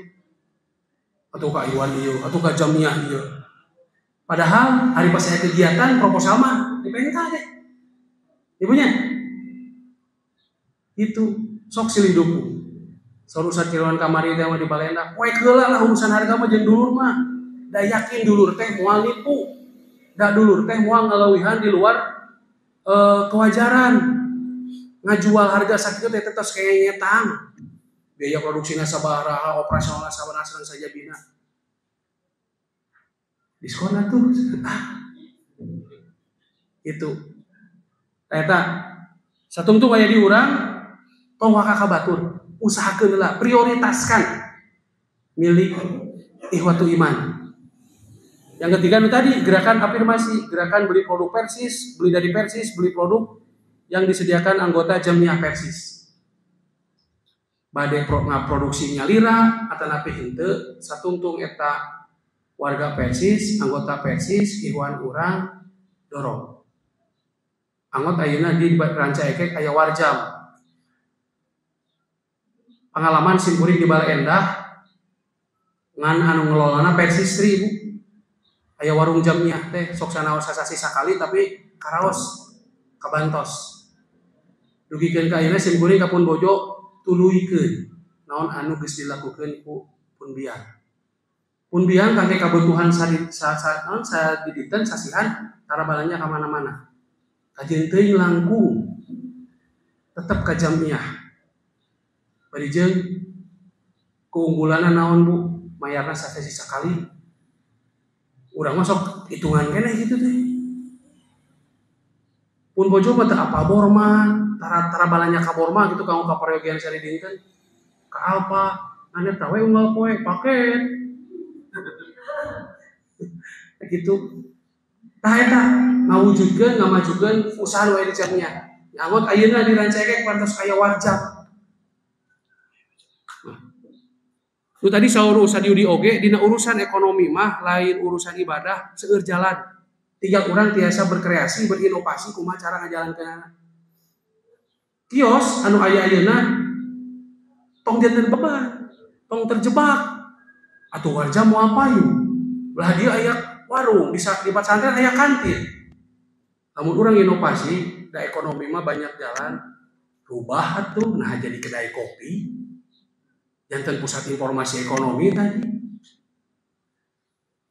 Atuh ka iwan ieu, atuh ka jamiah ieu. Padahal hari pas saya kegiatan proposal mah dipengka deh. Ibunya itu sok siliduku. Urusan kiruan kamari teh mah di balenda. Poe keula lah urusan harga mah jeung dulur mah. Da yakin dulur teh moal nipu. Da dulur teh moal ngalawihan di luar kewajaran. Ngajual harga sakitu teh tetes kayak nyetang. Biaya produksinya sabaraha, operasionalna sabaraha saja bina. Diskon atuh. Itu. Eta satungtung aya di urang tong waka ka batur. Usahakeun heula, prioritaskan milik ikhwatu iman. Yang ketiga itu tadi gerakan afirmasi, gerakan beli produk Persis, beli dari Persis, beli produk yang disediakan anggota Jamiah Persis. Bade ngaproduksinya lira atanapi henteu satungtung eta warga Persis, anggota Persis, ikhwan urang dorong. Anggot ayeuna di rancaikeun aya warjam. Pengalaman simkuring di Bale Endah ngan anu ngelolana Persis 1000. Aya warung Jamiah teh sok sanaos sasasi sakali tapi karaos kabantos. Dugikeun ka ayeuna simkuring ka Pun Bojo tuluikeun naon anu geus dilakukeun ku Pun Biang. Pun Biang kangge kabutuhan sadiditen sasihan tara balanya ka mana-mana. Kajeun teuing langkung tetep ka Jamiah. Bari jeung keunggulanna naon Bu? Mayarna sasasi sakali. Urang mah sok hitungan keneh gitu teh. Pun Bojo mah teu apa borma, tara balanya ka borma gitu kanggo kapareogian sari dinten. Ka Alfa, anya tah we unggal poe paket. Gitu. Tah eta ngawujudkeun, ngamajukeun usaha nu aya di Jamiah. Anggot ayeuna dirancaikeun pantos aya warjam. Itu tadi saur usaha di oge dina urusan ekonomi mah lain urusan ibadah seueur jalan. 3 urang tiasa berkreasi, berinovasi kumaha cara ngajalankeunana. Kios anu aya ayeuna tong janten beban, tong terjebak. Atuh warjam moal payung. Belah dieu aya warung, di pesantren aya kantin. Lamun urang inovasi, da ekonomi mah banyak jalan. Rubah atuh nah jadi kedai kopi. Janten pusat informasi ekonomi tadi.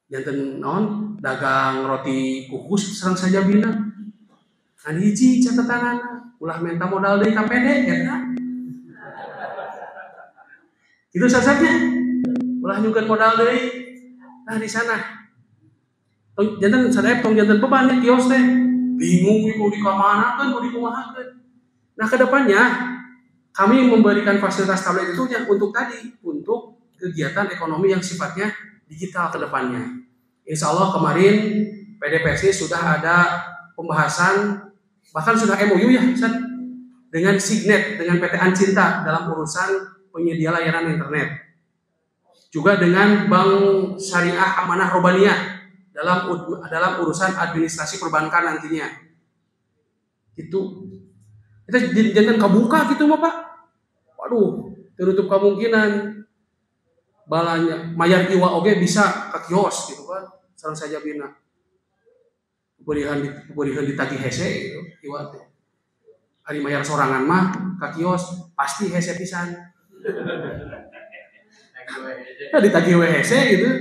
Janten non dagang roti kukus sareng saja bina. Kan hiji catatanana, ulah menta modal deui ka pede eta. Itu sasatnya. Ulah nyungkeun modal deui. Nah di sana. Janten sadaya tong janten beban di kios teh. Bingung iku di kamanakeun, mau dikumahakeun. Nah kedepannya kami memberikan fasilitas tablet itu untuk kegiatan ekonomi yang sifatnya digital ke depannya. Insya Allah kemarin PD Persis sudah ada pembahasan, bahkan sudah MOU ya Ustaz, dengan Signet, dengan PT Ancinta dalam urusan penyedia layanan internet. Juga dengan Bank Syariah Amanah Robaniyah dalam urusan administrasi perbankan nantinya. Itu kita jangan kebuka gitu mah Pak. Waduh, tertutup kemungkinan balanya mayar iwa oge bisa ke kios gitu kan. Sareng saja bina. Berihan ditagih hese gitu iwa teh. Ari mayar sorangan mah ke kios pasti hese pisan. Ya ditagih we hese gitu.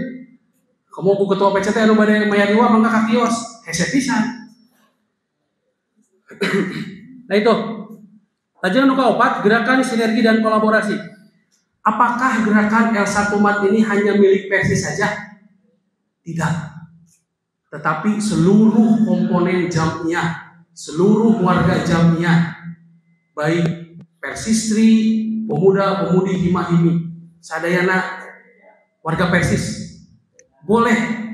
Kamu ku ketua PCT anu bade mayar iwa mangga ka kios hese pisan. Nah itu, lajeng nu kaopat gerakan sinergi dan kolaborasi. Apakah gerakan El Satu Mat ini hanya milik Persis saja? Tidak. tetapi seluruh komponen Jamiyah, seluruh warga Jamiyah, baik Persistri, pemuda-pemudi hima-himi, sadayana warga Persis, boleh.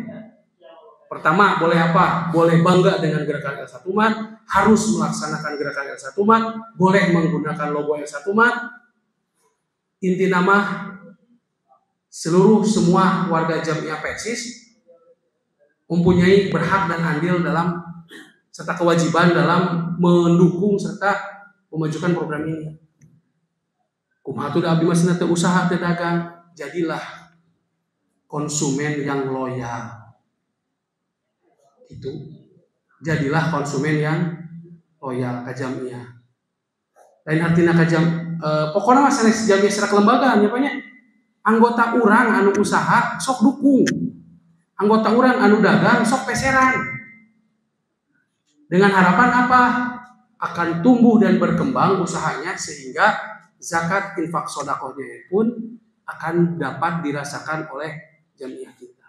Pertama, boleh apa? Boleh bangga dengan gerakan El Satu Umat, harus melaksanakan gerakan El Satu Umat, boleh menggunakan logo El Satu Umat. Inti nama seluruh semua warga Jamiyah Persis mempunyai berhak dan andil dalam serta kewajiban dalam mendukung serta memajukan program ini. Kumaha teu da abdi masna teu usaha teu dagang, jadilah konsumen yang loyal. Itu. Jadilah konsumen yang loyal ka Jamiyah. Lain artina ka pokokna mah sanes Jamiyah secara kelembagaan nya banyak. Anggota urang anu usaha sok dukung. Anggota urang anu dagang sok peseran. Dengan harapan apa? Akan tumbuh dan berkembang usahanya sehingga zakat infak sodakohnya pun akan dapat dirasakan oleh Jamiyah kita.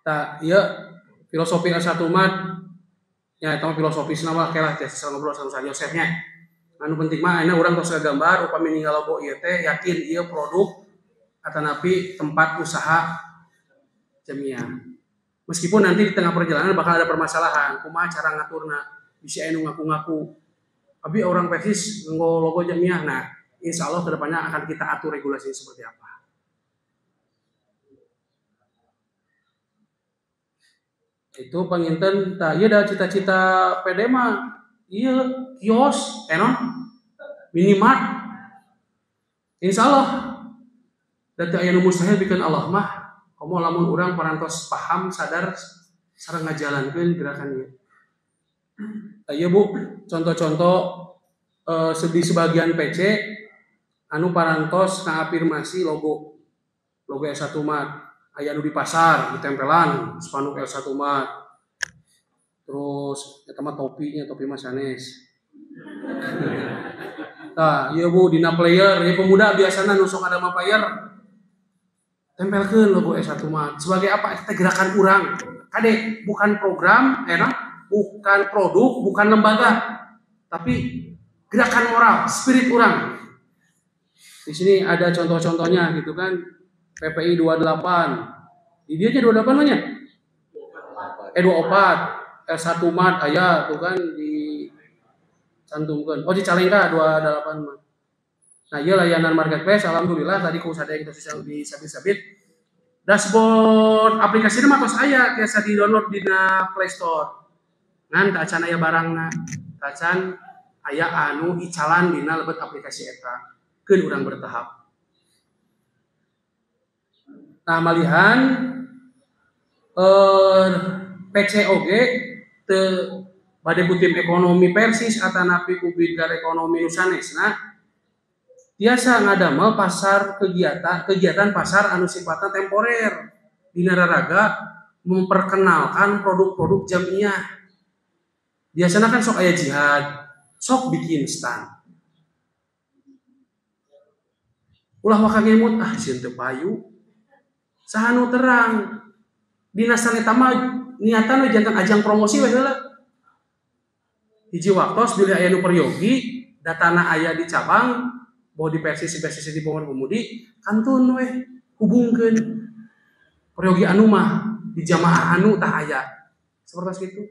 Nah, iya filosofi El Satu Umat ya eta filosofis nama kelah tiasa ngobrol sama Yosefnya. Anu penting mah ayeuna urang tos gambar upami ninggal logo ieu teh yakin ieu produk atanapi tempat usaha Jamiyah. Meskipun nanti di tengah perjalanan bakal ada permasalahan, kumaha cara ngaturna, bisa anu ngaku-ngaku abi orang Persis nggo logo Jamiyah. Nah, insya Allah kedepannya akan kita atur regulasinya seperti apa. Itu panginten tah ieu da cita-cita PD mah ieu kios enon minimart insyaallah da teu aya nu mustahil pikeun Allah mah komo lamun urang parantos paham sadar sareng ngajalankeun gerakan ieu. Ieu Bu contoh-contoh di sebagian PC anu parantos ngafirmasi logo El Satu Umat. Aya anu di pasar ditempelan spanduk El Satu Umat. Terus eta mah topi mah sanes. Tah, ieu Bu dina player, ieu pemuda biasana nu sok ada mah player. Tempelkeun logo El Satu Umat. Sebagai apa? Eta gerakan urang. Kade bukan program, bukan produk, bukan lembaga. Tapi gerakan moral, spirit urang. Di sini ada contoh-contohnya gitu kan. PPI 28. Di dia aja 28 nya. 24. El Satu Umat aya tuh kan di cantumkeun. Oh di Calengka 28 mah. Nah, ieu layanan marketplace alhamdulillah tadi ku sadaya kita di sabit-sabit. Dashboard aplikasinya mah tos aya tiasa di-download dina Play Store. Ngan teu acan aya barangna. Teu acan aya anu icalan dina lebet aplikasi eta. Keun urang bertahap. Nah, malihan PCOG teu bade ku tim ekonomi Persis atanapi ku bidang ekonomi nusanesna tiasa ngadamel pasar kegiatan pasar anu sifatna temporer dina raraga memperkenalkan produk-produk Jamiyah. Biasana kan sok aya jihad, sok bikin stand. Ulah waka ngemut sieun teu payu. Sahanu terang dina saneta mah niatan we jantan ajang promosi we heula. Hiji waktos bila aya nu peryogi datana aya di cabang bawa di Persis di pemudi kantun we hubungkeun peryogi anu mah di jamaah anu tah aya. Seperti itu.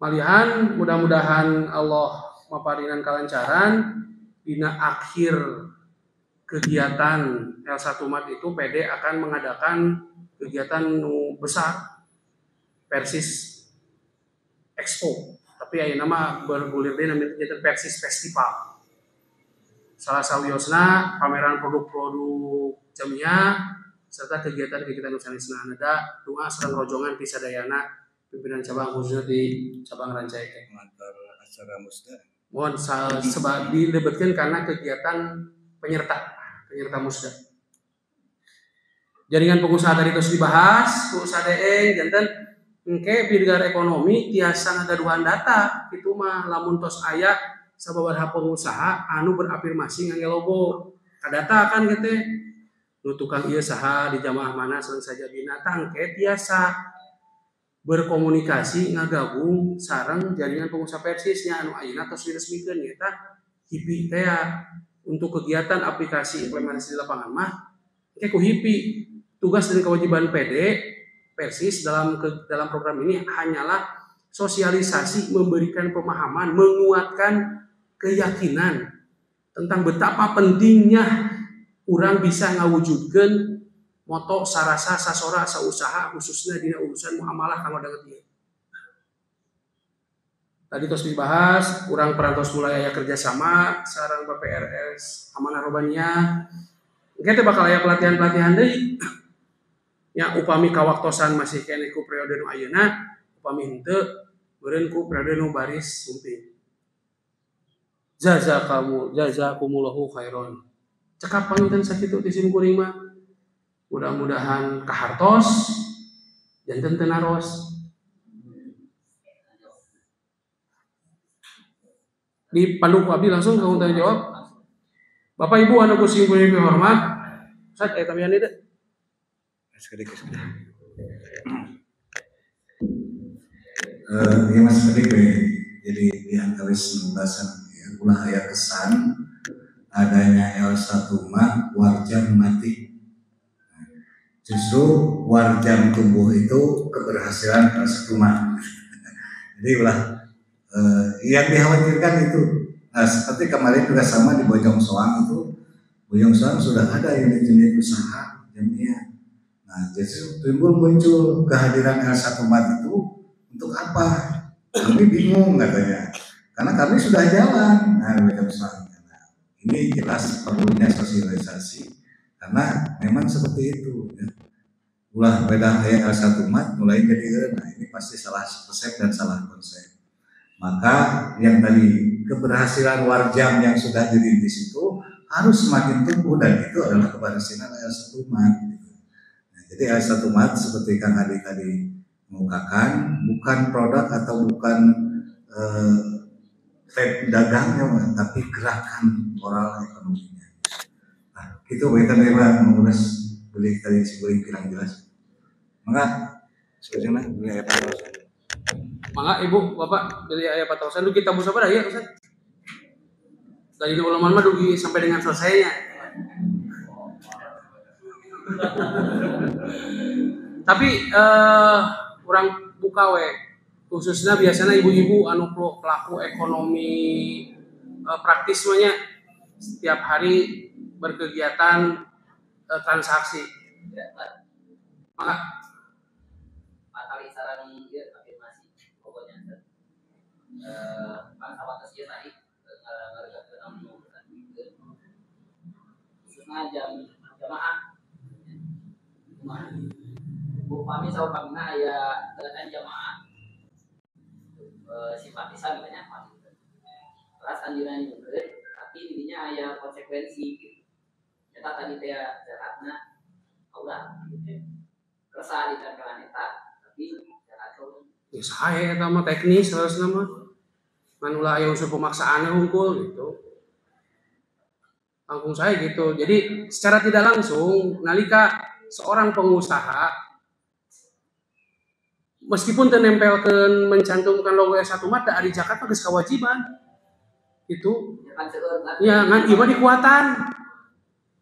Malihan mudah-mudahan Allah maparinan kalancaran dina akhir kegiatan El Satu Umat itu PD akan mengadakan kegiatan besar Persis Expo, tapi ayeuna mah bergulir deui namanya kegiatan Persis Festival. Salah sawiosna pameran produk-produk Jamiyah serta kegiatan-kegiatan nusanesna ada doa sareng rojongan ti sadayana pimpinan cabang khususnya di cabang Rancaike. Mantar acara musda. Mohon sebab dilebetkeun karena kegiatan penyerta musda. Jaringan pengusaha tadi terus dibahas, pengusaha DE janten engke bidgar ekonomi tiasa ngagaduhan data itu mah lamun tos aya sababaraha pengusaha anu berafirmasi ngangge logo kadata kan gitu nu tukang ieu saha di jamaah mana sering saja binatang engke tiasa berkomunikasi ngagabung sareng jaringan pengusaha Persisnya anu ayeuna tos diresmikeun eta HIPI teh untuk kegiatan aplikasi implementasi di lapangan mah engke ku HIPI tugas dan kewajiban PD Persis dalam program ini hanyalah sosialisasi, memberikan pemahaman, menguatkan keyakinan tentang betapa pentingnya orang bisa ngawujudkeun moto sarasa sasora sausaha khususnya di urusan muamalah kanggo dengan dia. Tadi terus dibahas, orang perantos mulai aya kerjasama sareng BPRS Amanah Robaniyah. Kita bakal aya pelatihan-pelatihan deui. Ya upami kawaktosan masih kene ku periode nu ayeuna upami henteu meureun ku periode nu baris sumping jazakumullahu khairan cekap pangitan sakitu ti sim kuring mah mudah-mudahan kahartos janten teu naros dipandu ku abdi langsung ka tanya jawab Bapak Ibu anu kusing kuring hormat Ustaz aya tambahan deui ya Mas Kedik jadi di antara pembahasan ya, ulah aya kesan adanya L1 mah warjam mati. Justru warjam tumbuh itu keberhasilan L1 mah. Jadi ulah yang dikhawatirkan itu. Nah, seperti kemarin juga sama di Bojong Soang itu, Bojong Soang sudah ada unit-unit usaha jamiah. Nah, jadi muncul kehadiran L1 Mat itu untuk apa? Kami bingung katanya. Karena kami sudah jalan. Nah, ini jelas perlunya sosialisasi. Karena memang seperti itu. Ya. Ulah beda L1 Mat mulai jadi, nah ini pasti salah resep dan salah konsep. Maka yang tadi keberhasilan warjam yang sudah dirintis itu harus semakin tumbuh dan itu adalah keberhasilan L1 Mat. Jadi L1 Mat seperti Kang Adi tadi mengungkapkan bukan produk atau bukan trade dagangnya, tapi gerakan moral ekonominya. Nah, itu kita memang mengulas beli tadi sebelum bilang jelas. Maka sebenarnya beli ayat patosan. Maka Ibu Bapak beli ayat patosan dulu kita busa pada ya Ustaz. Dari ulama mah dugi sampai dengan selesainya. Tapi orang buka khususnya biasanya ibu-ibu anu pelaku ekonomi praktis semuanya setiap hari berkegiatan transaksi. Maka kali saran dia afirmasi pokoknya bangsa batas dia tadi ngaragakeun khususnya jamaah upami saupamina aya dengan jamaah simpatisan banyak kelas anjuran juga tapi dirinya aya konsekuensi gitu. Eta tadi teh zakatna udah resah di tempelan eta tapi zakat ya sae eta mah teknis harusna mah. Manula aya unsur pemaksaannya hungkul gitu. Langsung saya gitu. Jadi secara tidak langsung nalika seorang pengusaha meskipun tenempelkan mencantumkan logo S1 Mat da ari zakat mah geus kewajiban. Itu ya ngan ieu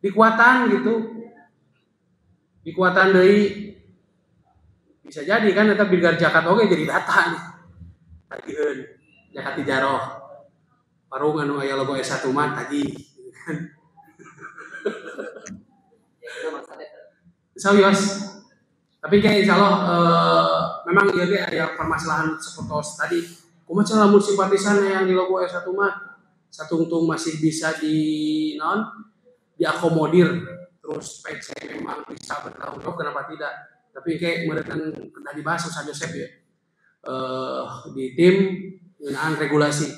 dikuatan gitu. Dikuatan deui bisa jadi kan eta bigar zakat oge jadi data nih. Tagieun zakat tijaroh. Warung anu aya logo S1 Mat tadi kan. Sawios. Tapi kayak insya Allah memang iya ada permasalahan seperti tadi. Kumaha lamun simpatisan yang di logo S1 Mat satungtung masih bisa diakomodir terus PC memang bisa bertanggung jawab kenapa tidak. Tapi kayak mereka pernah dibahas Ustaz Joseph ya di tim ngeunaan regulasi.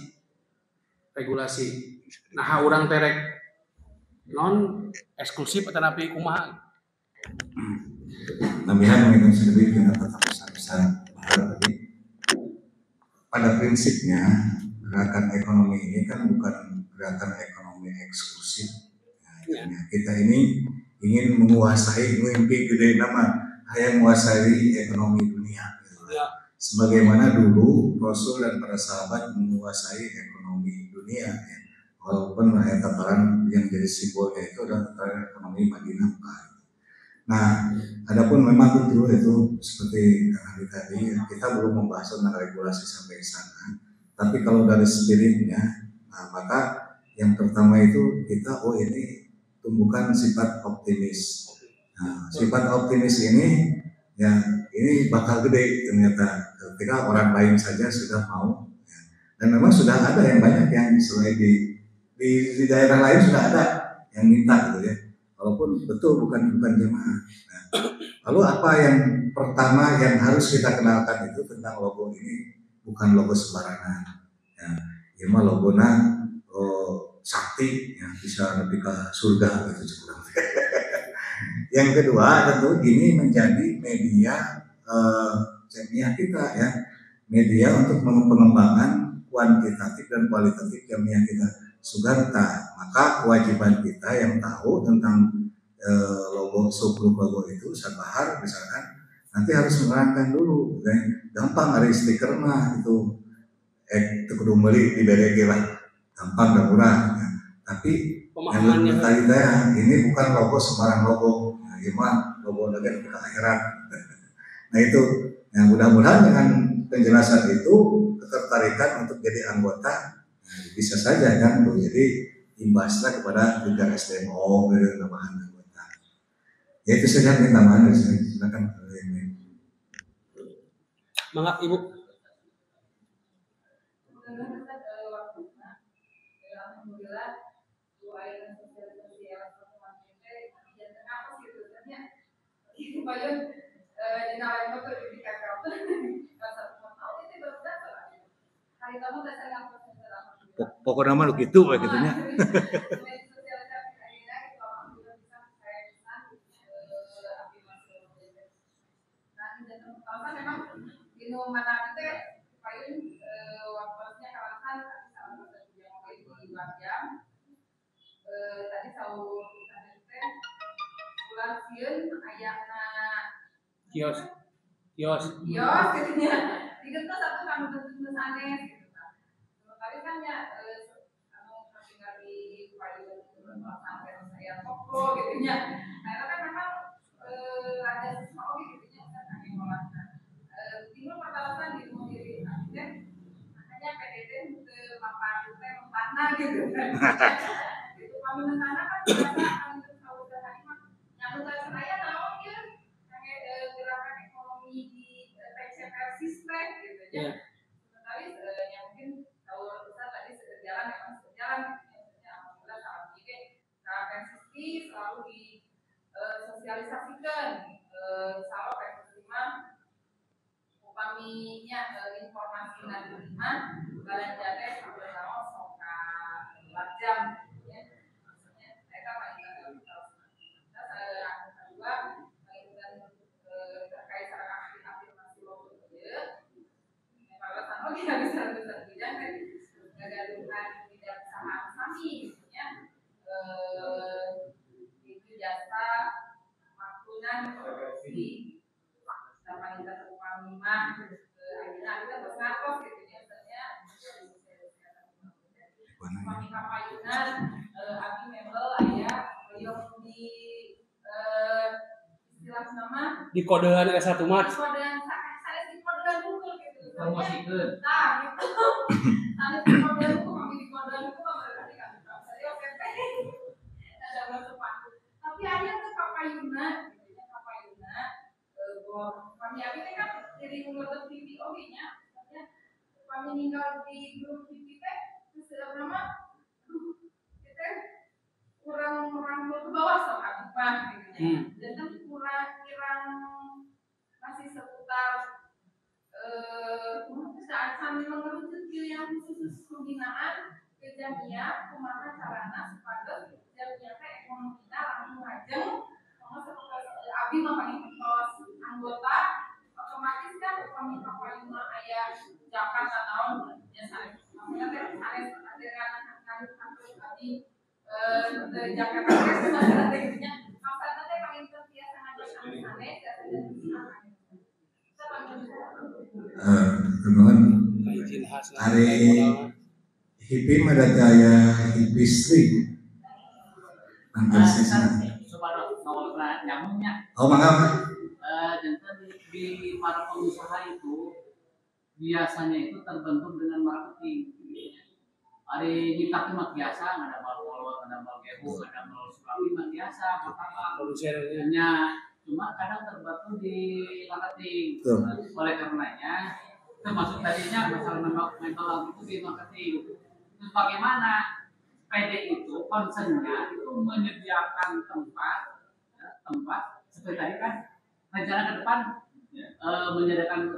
Nah urang terek non eksklusif atau napi kumaha. Nabihan mengingat sedikit dengan tetap besar-besar prinsipnya gerakan ekonomi ini kan bukan gerakan ekonomi eksklusif. Nah, kita ini ingin menguasai mimpi gede nama, yang menguasai ekonomi dunia. Sebagaimana dulu Rasul dan para sahabat menguasai ekonomi dunia. Walaupun tataran yang jadi simbolnya itu adalah tataran ekonomi Madinah. Nah, adapun memang betul itu seperti Kang Hadi tadi, kita belum membahas tentang regulasi sampai ke sana. Tapi kalau dari spiritnya, nah, maka yang pertama itu kita ini tumbuhkan sifat optimis. Nah, sifat optimis ini ya ini bakal gede ternyata ketika orang lain saja sudah mau. Dan memang sudah ada yang banyak yang selain di daerah lain sudah ada yang minta gitu ya. Walaupun betul bukan jemaah. Nah, lalu apa yang pertama yang harus kita kenalkan itu tentang logo ini, bukan logo sembarangan. Ya, ini mah logonya sakti yang bisa lebih ke surga gitu cukup. Yang kedua tentu ini menjadi media jamiah kita ya, media untuk pengembangan kuantitatif dan kualitatif jamiah kita. Suganta, maka kewajiban kita yang tahu tentang logo subluk logo itu sabahar misalkan nanti harus menerangkan dulu, gampang ada stiker mah itu itu kudu beli di BDG lah, gampang dan murah. Tapi yang tadi ini bukan logo sembarang logo, nah, gimana logo negara ke akhirat. Nah itu, yang mudah-mudahan dengan penjelasan itu ketertarikan untuk jadi anggota. Bisa saja kan, jadi imbasnya kepada tingkat SDMO tambahan anggota. Ya itu saja yang tambahan dari saya. Silakan. Mangga Ibu. Alhamdulillah doain sosialisasi supaya di nawar motor di kakak hari kamu dasar pokoknya mah gitu kayak gitunya. Memang di mana itu paling waktunya kawasan di jam tadi tahu bulan siun ayahna Kios katanya digetus satu kamu tentu aneh kali kan ya tinggal di payung sampai saya toko gitu nya nah kan memang ada sesuatu gitu nya kan kami melakukan timbul pertalasan di rumah diri akhirnya makanya PDT ke bapak itu tanah gitu kan itu kami tanah kan biasa kalau udah hari mah yang udah saya tahu ya kayak gerakan ekonomi di PC Persis gitu ya tapi yang mungkin tahu besar tadi sejalan memang sejalan alhamdulillah saat ini Persis selalu disosialisasikan kalau Persis upaminya informasi dan beriman kalian jadi sampai tahu soka 4 jam ya maksudnya mereka paling kedua terkait sarana afirmasi logo ya kalau sama kita bisa bidang kan kegaduhan tidak saham sami ya itu jasa makunan produksi sama kita upamimah akhirnya kita terus ngapos gitu ya misalnya kami kapayunan abi mebel ayah yang di istilah nama di kodean S1 Mat. Di kodean saya di kodean dulu gitu. Promosikeun. Nah, gitu. Saya di kodean dulu kami di kodean dulu berarti kan saya OPP. Ada masuk Pak. Tapi ayah tuh kapayuna gitu ya kapayuna kami abi kan jadi menurut video nya kami tinggal di grup TV terus sudah berapa kita kurang ke bawah sama Pak gitu ya. Dan kurang masih seputar saat sambil mengerucut yang khusus pembinaan ke jamiah kumaha sarana supaya jamiah teh ekonominya langsung ajeng sama seperti abi mamain anggota otomatis kan kami kapalina aya zakat tahun Karena masalah tekniknya, masalah teh paling penting sangat aneh, teman hari hippie ada gaya hippistry nyambungnya. Oh mangga. Jadi di para pengusaha itu biasanya itu terbentuk dengan marketing. Hari kita cuma biasa, ada mal ada mal gehu, ada mal sulami biasa, pertama produsennya cuma kadang terbantu di marketing. Oleh karenanya termasuk tadinya masalah mental itu di marketing. Terus bagaimana PD itu concernnya itu menyediakan tempat seperti tadi kan rencana ke depan menyediakan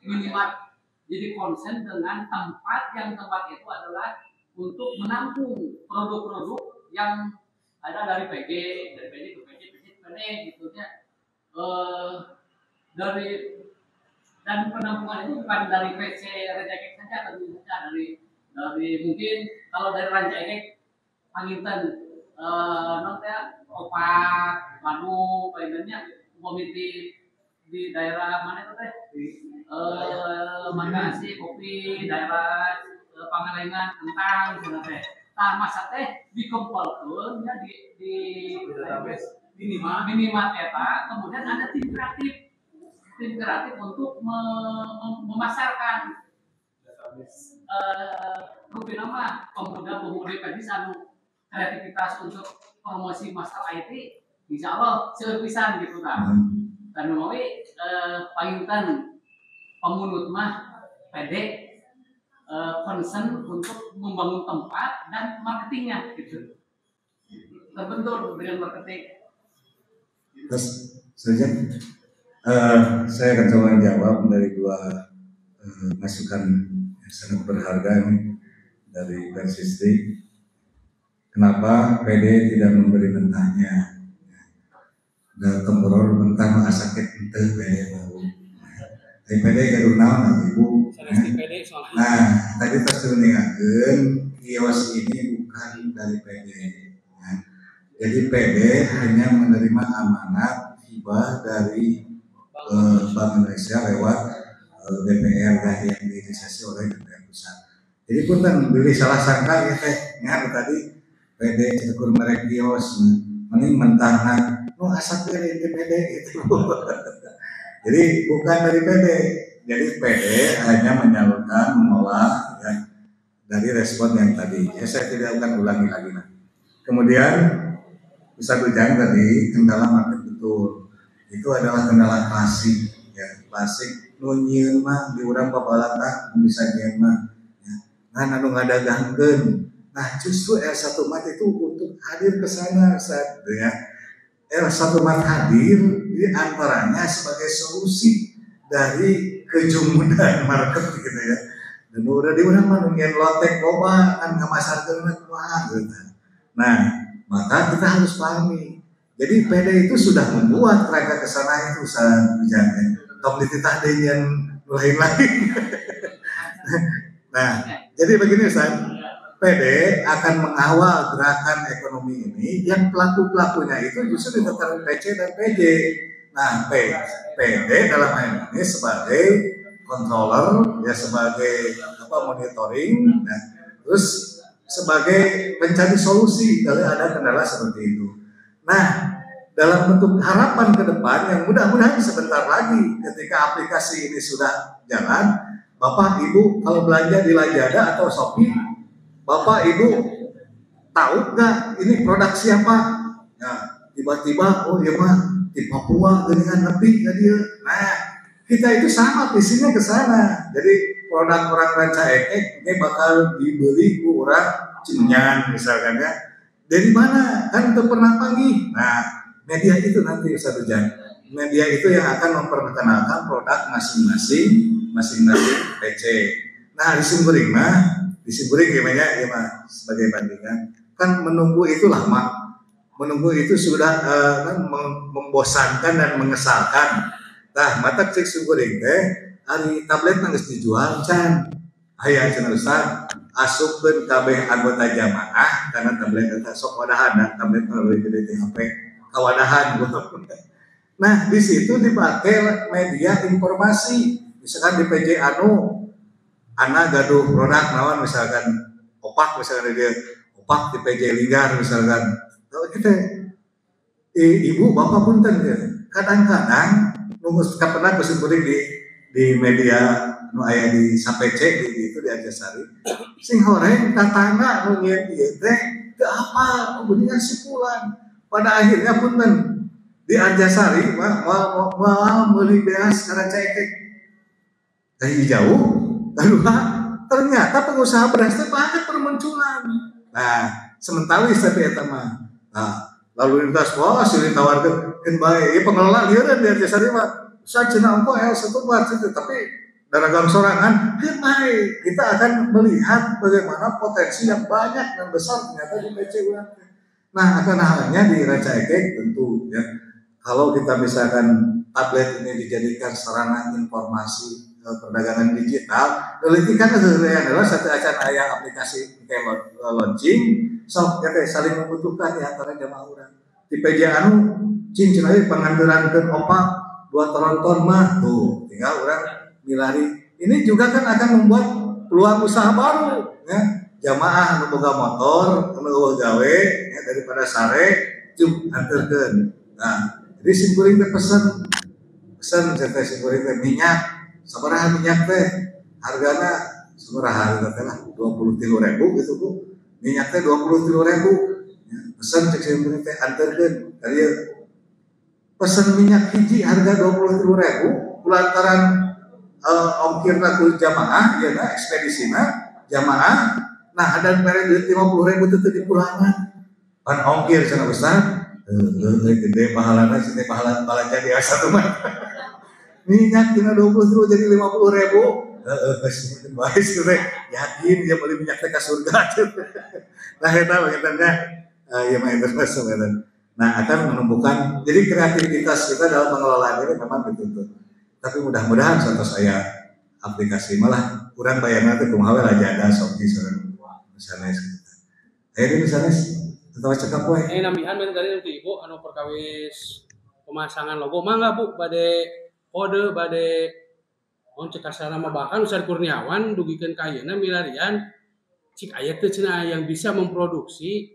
minimal. Jadi konsen dengan tempat itu adalah untuk menampung produk-produk yang ada dari PG ke PD gitu ya. Dan penampungan itu bukan dari PC Rancaikek saja, tentu saja dari mungkin kalau dari Rancaikek Panginten opak manu baiknya komite di daerah mana itu teh mana sih kopi daerah Pangalengan kentang sebenarnya nah masa teh dikumpulkan ya di minimal eta kemudian ada tim kreatif untuk memasarkan rupiah nama pemuda-pemudi tadi sanu kreativitas untuk promosi masalah IT insya Allah servisan gitu kan dan melalui Panginten pemunut mah PD concern untuk membangun tempat dan marketingnya gitu terbentuk dengan marketing. Terus saja saya akan coba jawab dari dua masukan yang sangat berharga ini dari Persistri. Kenapa PD tidak memberi mentahnya? Dan temporor mentah mah sakit ente PD mau. PD gaduh naon Ibu. Nah, tadi tersuningakeun kios ini bukan dari PD. Jadi PD hanya menerima amanat hibah dari Bank Indonesia lewat DPR yang diinisiasi oleh DPR pusat. Jadi punten beli salah sangka ya teh ngan tadi PD cekur merek kios mending mentahna nu asap dari PD itu. Jadi bukan dari PD. Jadi PD hanya menyalurkan mengolah ya, dari respon yang tadi. Ya saya tidak akan ulangi lagi lah. Kemudian bisa bujang tadi kendala market betul. Itu adalah kendala klasik ya, klasik nunyeun mah di urang babalata bisa nyeun mah ya. Nah anu ngadagangkeun. Nah justru R1 Mat itu untuk hadir ke sana saat ya. R1 Mat hadir di antaranya sebagai solusi dari kejumudan market gitu ya. Dan udah di urang mah nunyeun lotek loba kan ngamasarkeun mah gitu. Nah, maka kita harus pahami. Jadi PD itu sudah membuat kerangka kesana itu jangan top dititah dengan lain-lain. Nah, jadi begini Ustaz, PD akan mengawal gerakan ekonomi ini yang pelaku-pelakunya itu justru di tataran PC dan PJ. Nah, PD dalam hal ini sebagai controller, ya sebagai monitoring, nah, terus sebagai mencari solusi kalau ada kendala seperti itu. Nah, dalam bentuk harapan ke depan yang mudah-mudahan sebentar lagi ketika aplikasi ini sudah jalan, Bapak Ibu kalau belanja di Lazada atau Shopee, Bapak Ibu tahu nggak ini produk siapa? Ya, tiba-tiba oh ya mah di Papua dengan lebih jadi. Nah, kita itu sama visinya ke sana. Jadi produk orang Rancaikek ini bakal dibeli ke orang Cimenyan misalkan ya. Dari mana? Kan itu pernah pagi. Nah, media itu nanti satu jam. Media itu yang akan memperkenalkan produk masing-masing PC. Nah, di Simkuring gimana ya mah sebagai bandingan. Kan menunggu itu lama. Menunggu itu sudah membosankan dan mengesalkan. Nah, mata cek Simkuring teh hari tablet nangis dijual can. Aya cenah Ustaz. asupkeun kabeh anggota jamaah karena tablet eta sok wadahan tablet lebih gede ti HP kawadahan. Nah di situ dipakai media informasi, misalkan di PJ anu anak gaduh produk nawan misalkan opak misalkan dia opak di PJ Linggar misalkan, kalau kita ibu bapak punten ya kadang-kadang nunggu kapan besi kuring di media nu aya di SAPC di itu di Arjasari sing horeng tatangga nu ngieu ieu teh teu apa beunang sipulan pada akhirnya punten di Arjasari mau meuli beas karena cekek dari jauh kedua ternyata pengusaha beras teh banyak bermunculan. Nah sementara istri eta mah lalu lintas wah silih tawarkeun keun bae ieu pengelola lieur di Arjasari mah sajeuna engko satu buat itu tapi dalam sorangan keun bae kita akan melihat bagaimana potensi yang banyak dan besar ternyata di PC urang. Nah akan halnya di Ranca Ekek tentu ya kalau kita misalkan tablet ini dijadikan sarana informasi perdagangan digital, delitikan adalah satu acara aya aplikasi kayak launching, sok ya saling membutuhkan di antara jamaah urang. Di PJ anu cing cenah panganderankeun opak 2 tronton mah tuh tinggal urang milari. Ini juga kan akan membuat peluang usaha baru ya. Jamaah anu boga motor, anu eueuh gawe ya daripada sare cuk anterkeun. Nah, jadi simkuring teh pesan teh simkuring teh minyak sabaraha minyak teh hargana sabaraha harga teh lah 23.000 gitu Bu. Minyak teh 23.000. Ya, pesan cek simkuring teh anterkeun dari pesan minyak hiji harga 23.000 kulantaran ongkirna ku jamaah ya na ekspedisina jamaah nah ada mere duit 50.000 teu dipulangan pan ongkir cenah besar gede pahalana sini pahala balanja di asa tuh mah minyak tina 20.000 jadi 50.000 geus bae teh yakin dia beli minyak teh ka surga nah eta bagitana ieu mah interest nah akan menumbuhkan jadi kreativitas kita dalam pengelolaan ini memang dituntut. Tapi mudah-mudahan suatu saya aplikasi malah kurang bayarnya itu kumaha we ada Shopee sareng misalnya ayeuna misalnya atau cekap we nambihan men kali nanti ibu anu perkawis pemasangan logo mangga Bu bade kode bade mun cek kasana mah bahkan Ustaz Kurniawan dugikeun ka ayeuna milarian cik aya teh cenah yang bisa memproduksi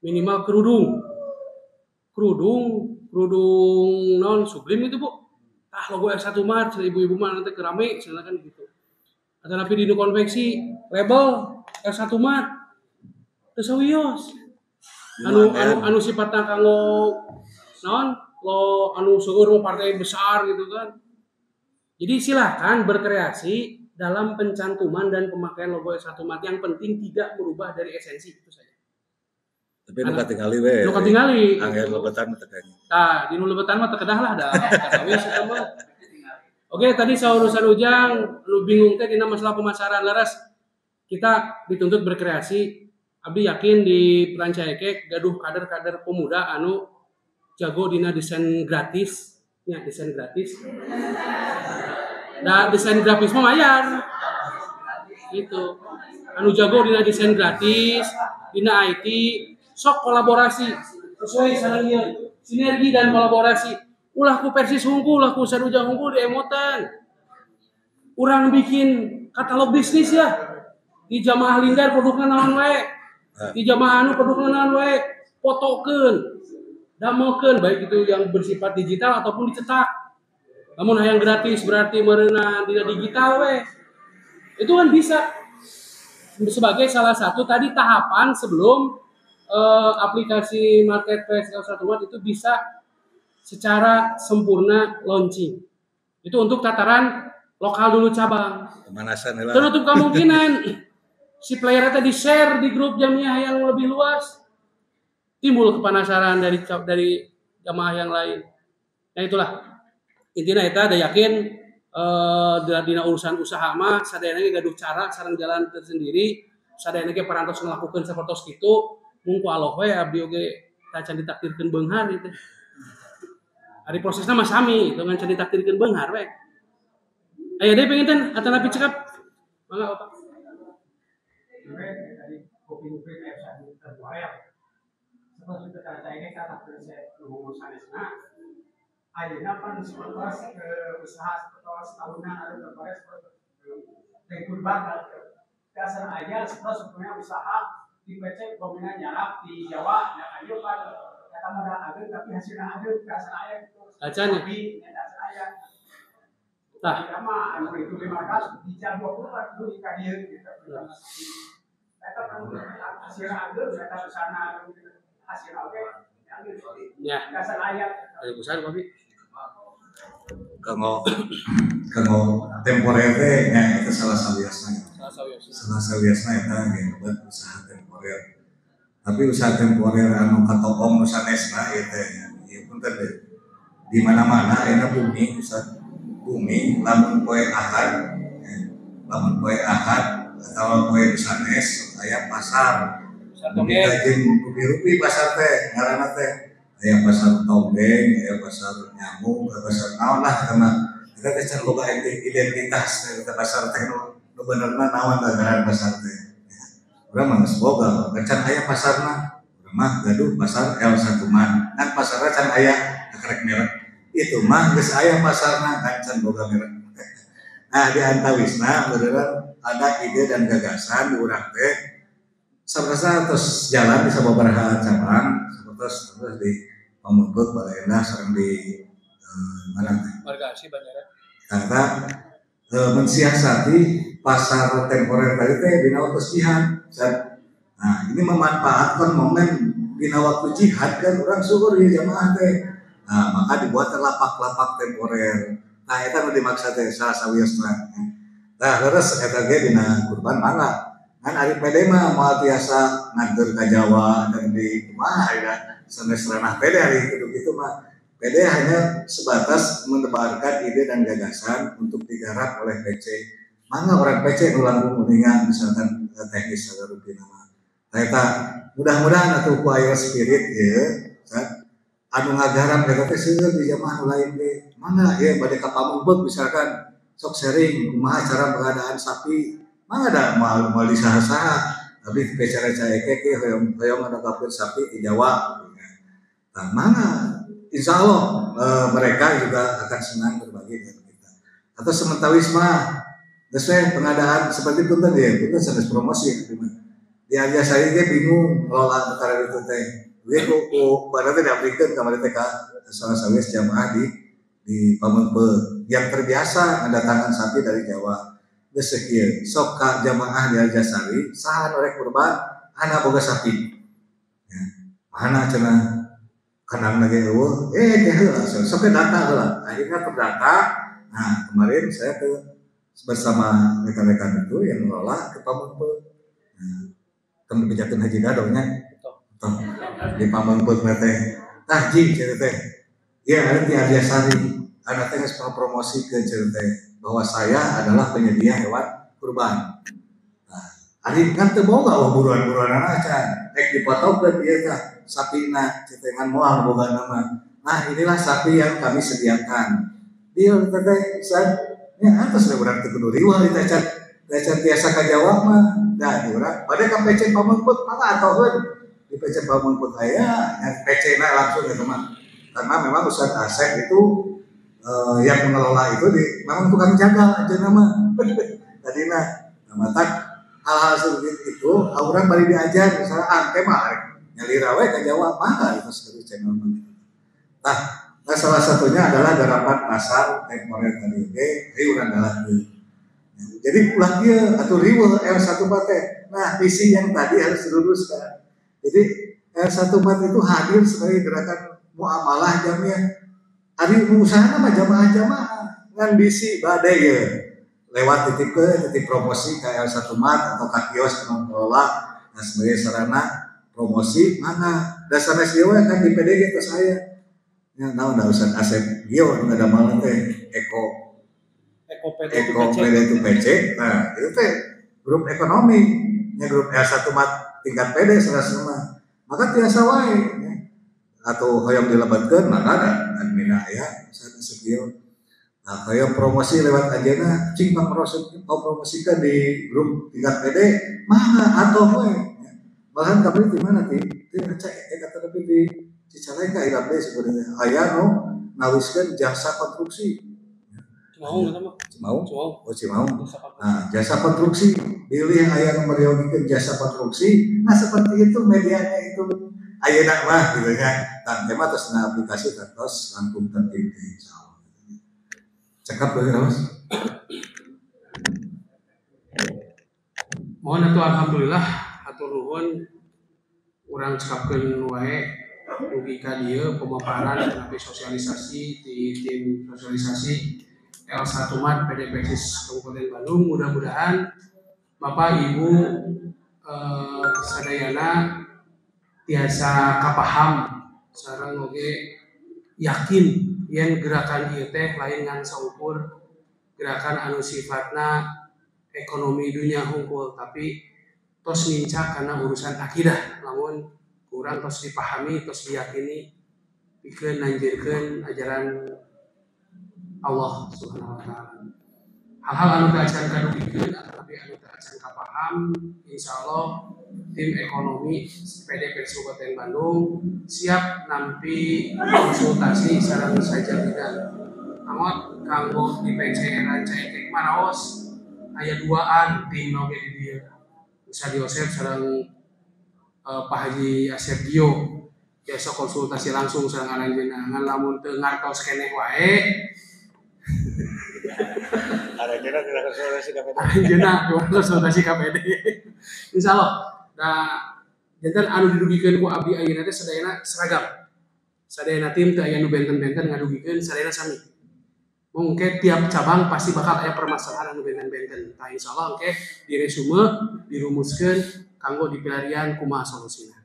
minimal kerudung non sublim itu Bu. Logo F1 Mart, ibu-ibu mah nanti kerame, silakan gitu. Atau napi di konveksi label F1 Mart, terus sawios. Anu sifatna kanggo non lo anu seueur partai besar gitu kan. Jadi silakan berkreasi dalam pencantuman dan pemakaian logo F1 Mart yang penting tidak berubah dari esensi itu saja. Tapi nu katingali we. Nu katingali. Angger lebetan mah teh. Tah, di nu lebetan mah teu kedah lah dah. Kawis eta mah. Oke, tadi saurusan Ujang lu bingung teh dina masalah pemasaran laras. Kita dituntut berkreasi. Abdi yakin di Ranca Ekek gaduh kader-kader pemuda anu jago dina desain gratis. Ya, desain gratis. Nah, desain grafis mah mayar. Gitu. Anu jago dina desain gratis, dina IT sok kolaborasi sesuai sarangnya sinergi dan kolaborasi ulah ku Persis hungkul ulah ku Sarujang hungkul di emotan urang bikin katalog bisnis ya di jamaah Linggar produkna naon wae di jamaah anu produkna naon wae fotokeun damelkeun baik itu yang bersifat digital ataupun dicetak namun yang gratis berarti meureunan dina digital we itu kan bisa sebagai salah satu tadi tahapan sebelum aplikasi marketplace F1 Mart itu bisa secara sempurna launching. Itu untuk tataran lokal dulu cabang. Pemanasan lah. Tertutup kemungkinan si player itu di-share di grup jamiah yang lebih luas. Timbul kepanasaran dari jamaah yang lain. Nah itulah. Intinya eta ada yakin dina urusan usaha mah sadayana ge gaduh cara sareng jalan tersendiri. Sadayana ge parantos ngelakukeun sapertos kitu. Mungku Allah we abdi oge can ditakdirkeun beunghar itu. Ari prosesna mah sami, itu ngan can ditakdirkeun beunghar we. Aya deui penginten atanapi cekap. Mangga Bapak. dari kopi-kopi kayak saya terbuaya. Setelah sudah kata ini kata saya ngomong sanesna, ayeuna pan seperti usaha seperti tahunan ada terbuaya seperti kurban dasar aja sebenarnya usaha di PC dominan nyarap di Jawa ya ayo kan kata modal ada tapi hasilnya ada dasar ayah itu tapi dasar ayah tah sama anu itu 15 di jam 20 itu di kadir gitu kata kan hasilnya ada kata sana hasil oke ya dasar ayah ada besar tapi kalau temporer teh nya itu salah sawiasna eta ge buat usaha temporer. Tapi usaha temporer anu katopong nu sanesna ieu teh ieu punten deh. Di mana-mana aya bumi bumi lamun poe Ahad atau poe sanes aya pasar. Jeung rupi-rupi pasar teh ngaranna teh aya pasar tombeng, aya pasar nyamuk, aya pasar naon lah eta mah. Eta teh can boga identitas eta pasar teh nu benerna naon ngaran pasar teh. Urang mah geus boga, can aya pasarna. Urang mah gaduh pasar L1 man. Kan pasarna can aya karek merek. Itu mah geus aya pasarna kan can boga merek. Nah, di antawisna beneran ada ide dan gagasan di urang teh sapersa terus jalan di sababaraha cabang, terus di Pamungput, Balaendah, sareng di mana teh? Margasi Bandara. Karena mensiasati pasar temporer tadi teh dina waktu jihad. Nah, ini memanfaatkan momen dina waktu jihad kan orang syukur di jamaah teh. Nah, maka dibuat lapak-lapak temporer. Nah, itu nu dimaksud teh salah sawiasna. Nah, terus eta ge dina kurban mangga. Kan ari pede mah moal tiasa nganter ka Jawa dan di kumaha ya. Sanes ranah pede ari kitu mah. PD hanya sebatas menebarkan ide dan gagasan untuk digarap oleh PC. Mana orang PC ulang kuningan misalkan teknis atau rutin nama. Eta mudah-mudahan atuh ku aya spirit ya, anu ngagarap eta teh seueur di jamaah lain ge. Mangga ya bade ka Pamungput misalkan sok sharing kumaha cara pengadaan sapi. Mangga da moal disaha-saha. Tapi bicara caeke ke hoyong ngadapkeun sapi di Jawa. Nah, mangga insya Allah mereka juga akan senang berbagi dengan kita. Atau sementawis mah, sesuai pengadaan seperti itu tadi ya, kita sedang promosi. Di aja saya dia bingung ngelola perkara itu teh. Gue kok pada teh diaplikan kamar TK salah sawis jamaah di Pamungput yang terbiasa mendatangkan sapi dari Jawa. Geus sakieu sok ka jamaah di Aljasari saha norek kurban ana boga sapi. Ya, mana cenah kadang lagi sampai data lah. Akhirnya terdata. Nah kemarin saya bersama rekan-rekan itu yang mengelola ke Pamungput. Kami bejakan haji dadonya di Pamungput teh. Tahji cerita. Ya ada di Aljasari. Anak teh mau promosi ke cerita bahwa saya adalah penyedia hewan kurban. Nah, hari kan teu boga buruan-buruan aja. Dipotokeun ieu tah. Sapina cetengan moal boga nama. Nah inilah sapi yang kami sediakan. Dia teh ya atas le urang teu kudu riweuh di tacan tiasa ka Jawa mah. Da di urang bade ka PC Pamungput mangga atoheun. Di PC Pamungput aya yang PC-na langsung eta mah. Karena memang Ustaz Asep itu yang mengelola itu memang tukang jaga aja nama. Tadina mata hal-hal seperti itu orang bari diajar misalnya angke mah nyalira we ka Jawa mah itu seperti channel mana. Nah, salah satunya adalah garapan pasar temporer tadi urang dalah. Jadi ulah dia atau riweuh L1 teh. Nah, visi yang tadi harus diluruskan. Jadi L1 itu hadir sebagai gerakan muamalah jamiah. Ari usaha mah jamaah-jamaah ngan bisi bade ya. Lewat titik promosi ke L1 atau ka kios pengelola nah sebagai sarana promosi mana dasarnya sieu kan di PDG ke saya ya naon da Ustaz Asep ieu nu ngadamel teh Eko PD itu PC nah itu teh grup ekonomi nya grup L1 tingkat PD sarasana maka tiasa wae ya. Atau hoyong dilebatkeun maka ada admina ya Ustaz Asep ieu Nah, kayak promosi lewat Ajena, cing promosikan di grup tingkat PD, mana atau bahan kami di mana ti? Kata tapi di Cicalengka Irabe sebenarnya. Ayah no nawiskan jasa konstruksi. Mau nggak mah? Mau? Oh mau. Nah, jasa konstruksi, pilih ayah nomor yogikan jasa konstruksi. Nah seperti itu medianya itu ayah mah gitu kan. Nah, tema atas aplikasi terus langsung tertib. Cekap lagi Mas. Mohon atuh alhamdulillah atur nuhun urang cekapkeun wae dugi ka dieu pemaparan tapi sosialisasi di tim sosialisasi L1 Mat PD Persis Kabupaten Bandung. Mudah-mudahan Bapak Ibu sadayana tiasa kapaham sareng oge yakin yang gerakan ieu teh lain ngan saukur gerakan anu sifatna ekonomi dunia hungkul, tapi tos nincak karena urusan akidah. Namun kurang tos dipahami, tos diyakini pikeun nanjirkeun ajaran Allah Subhanahu wa taala. Hal-hal anu teu acan kadugikeun tapi anu teu acan kapaham, insyaallah tim ekonomi PD Persis Kabupaten Bandung siap nampi konsultasi sareng sajabina. Namun kanggo di PCR cek maraos aya duaan tim oge di dieu. Bisa Yosef sareng Pak Haji Asep Gio biasa konsultasi langsung sareng aranjeunna ngan lamun teu ngartos keneh wae. Aranjeunna konsultasi ka PD. Insyaallah. Nah, jantan anu didugikeun ku abdi ayeuna teh sadayana seragam. Sadayana tim teu aya nu benten-benten ngadugikeun, sadayana sami. Mungkin tiap cabang pasti bakal aya permasalahan anu benten-benten. Tah insyaallah engke diresume, dirumuskeun kanggo dipilarian kumaha solusina.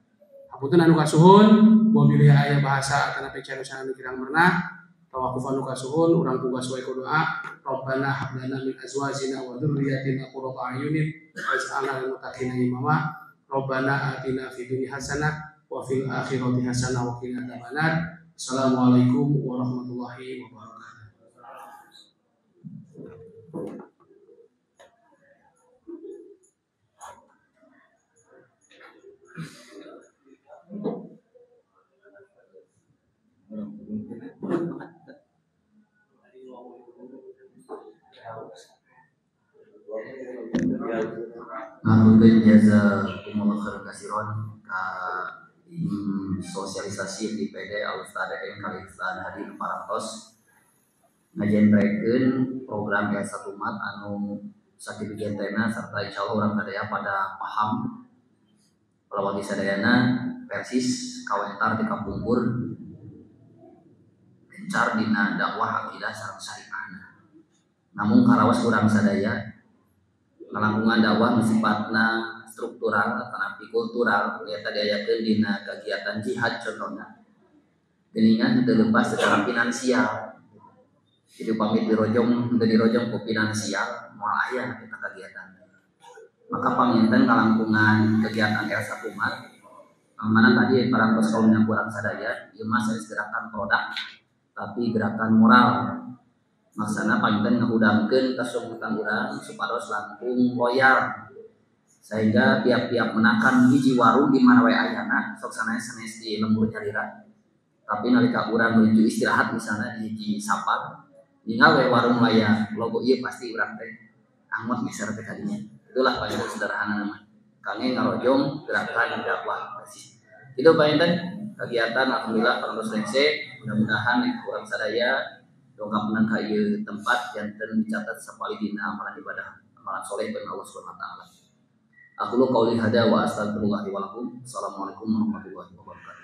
Hapunten anu kasuhun, mobil aya bahasa kana pecan anu kirang meunah. Tawakuf anu kasuhun urang tugas wae ku doa. Rabbana hab lana min azwajina wa dzurriyyatina qurrata a'yunin waj'alna lil muttaqina imama. Rabbana atina fid dunya hasanah wa fil akhirati hasanah wa qina adzabannar. Assalamualaikum warahmatullahi wabarakatuh. Ngaturkeun jazakumullah khairan katsiran ka sosialisasi di PD Al-Ustad kali Ustad hadir parantos ngajentrikeun program L1 Mat anu sakit dijentena sarta insyaallah urang sadaya pada paham kalau bagi sadayana Persis kawentar di Kapungkur gencar dina dakwah akidah sareng syariah. Namun karawas urang sadaya ngalangkungan dakwah sifatna struktural tanapi kultural nyata diayakeun dina kegiatan jihad contohna geningan teu lepas secara finansial. Jadi pamit dirojong teu dirojong ku finansial moal aya kita kegiatan. Maka paminten ngalangkungan kegiatan L1 Mat mana tadi parantos kaumnya kurang sadaya ieu mah gerakan produk tapi gerakan moral. Maksana paminten ngahudangkeun kasunggutan urang supados langkung loyal sehingga tiap-tiap menakan hiji warung di mana wae ayana sok sanes di lembur nyarira tapi nalika urang menuju istirahat misalnya di hiji sapar ninggal wae warung laya logo ieu pasti urang teh anggot geser teh kadinya. Itulah paling sederhana nama kange ngarojong gerakan dakwah. Itu paminten kegiatan alhamdulillah parantos lengse mudah-mudahan urang sadaya dongkapna ka ieu tempat janten dicatat sapali dina amalan ibadah amalan soleh keun Allah Subhanahu wa taala. Aku qouli hada wa astaghfirullah wa lakum. Assalamualaikum warahmatullahi wabarakatuh.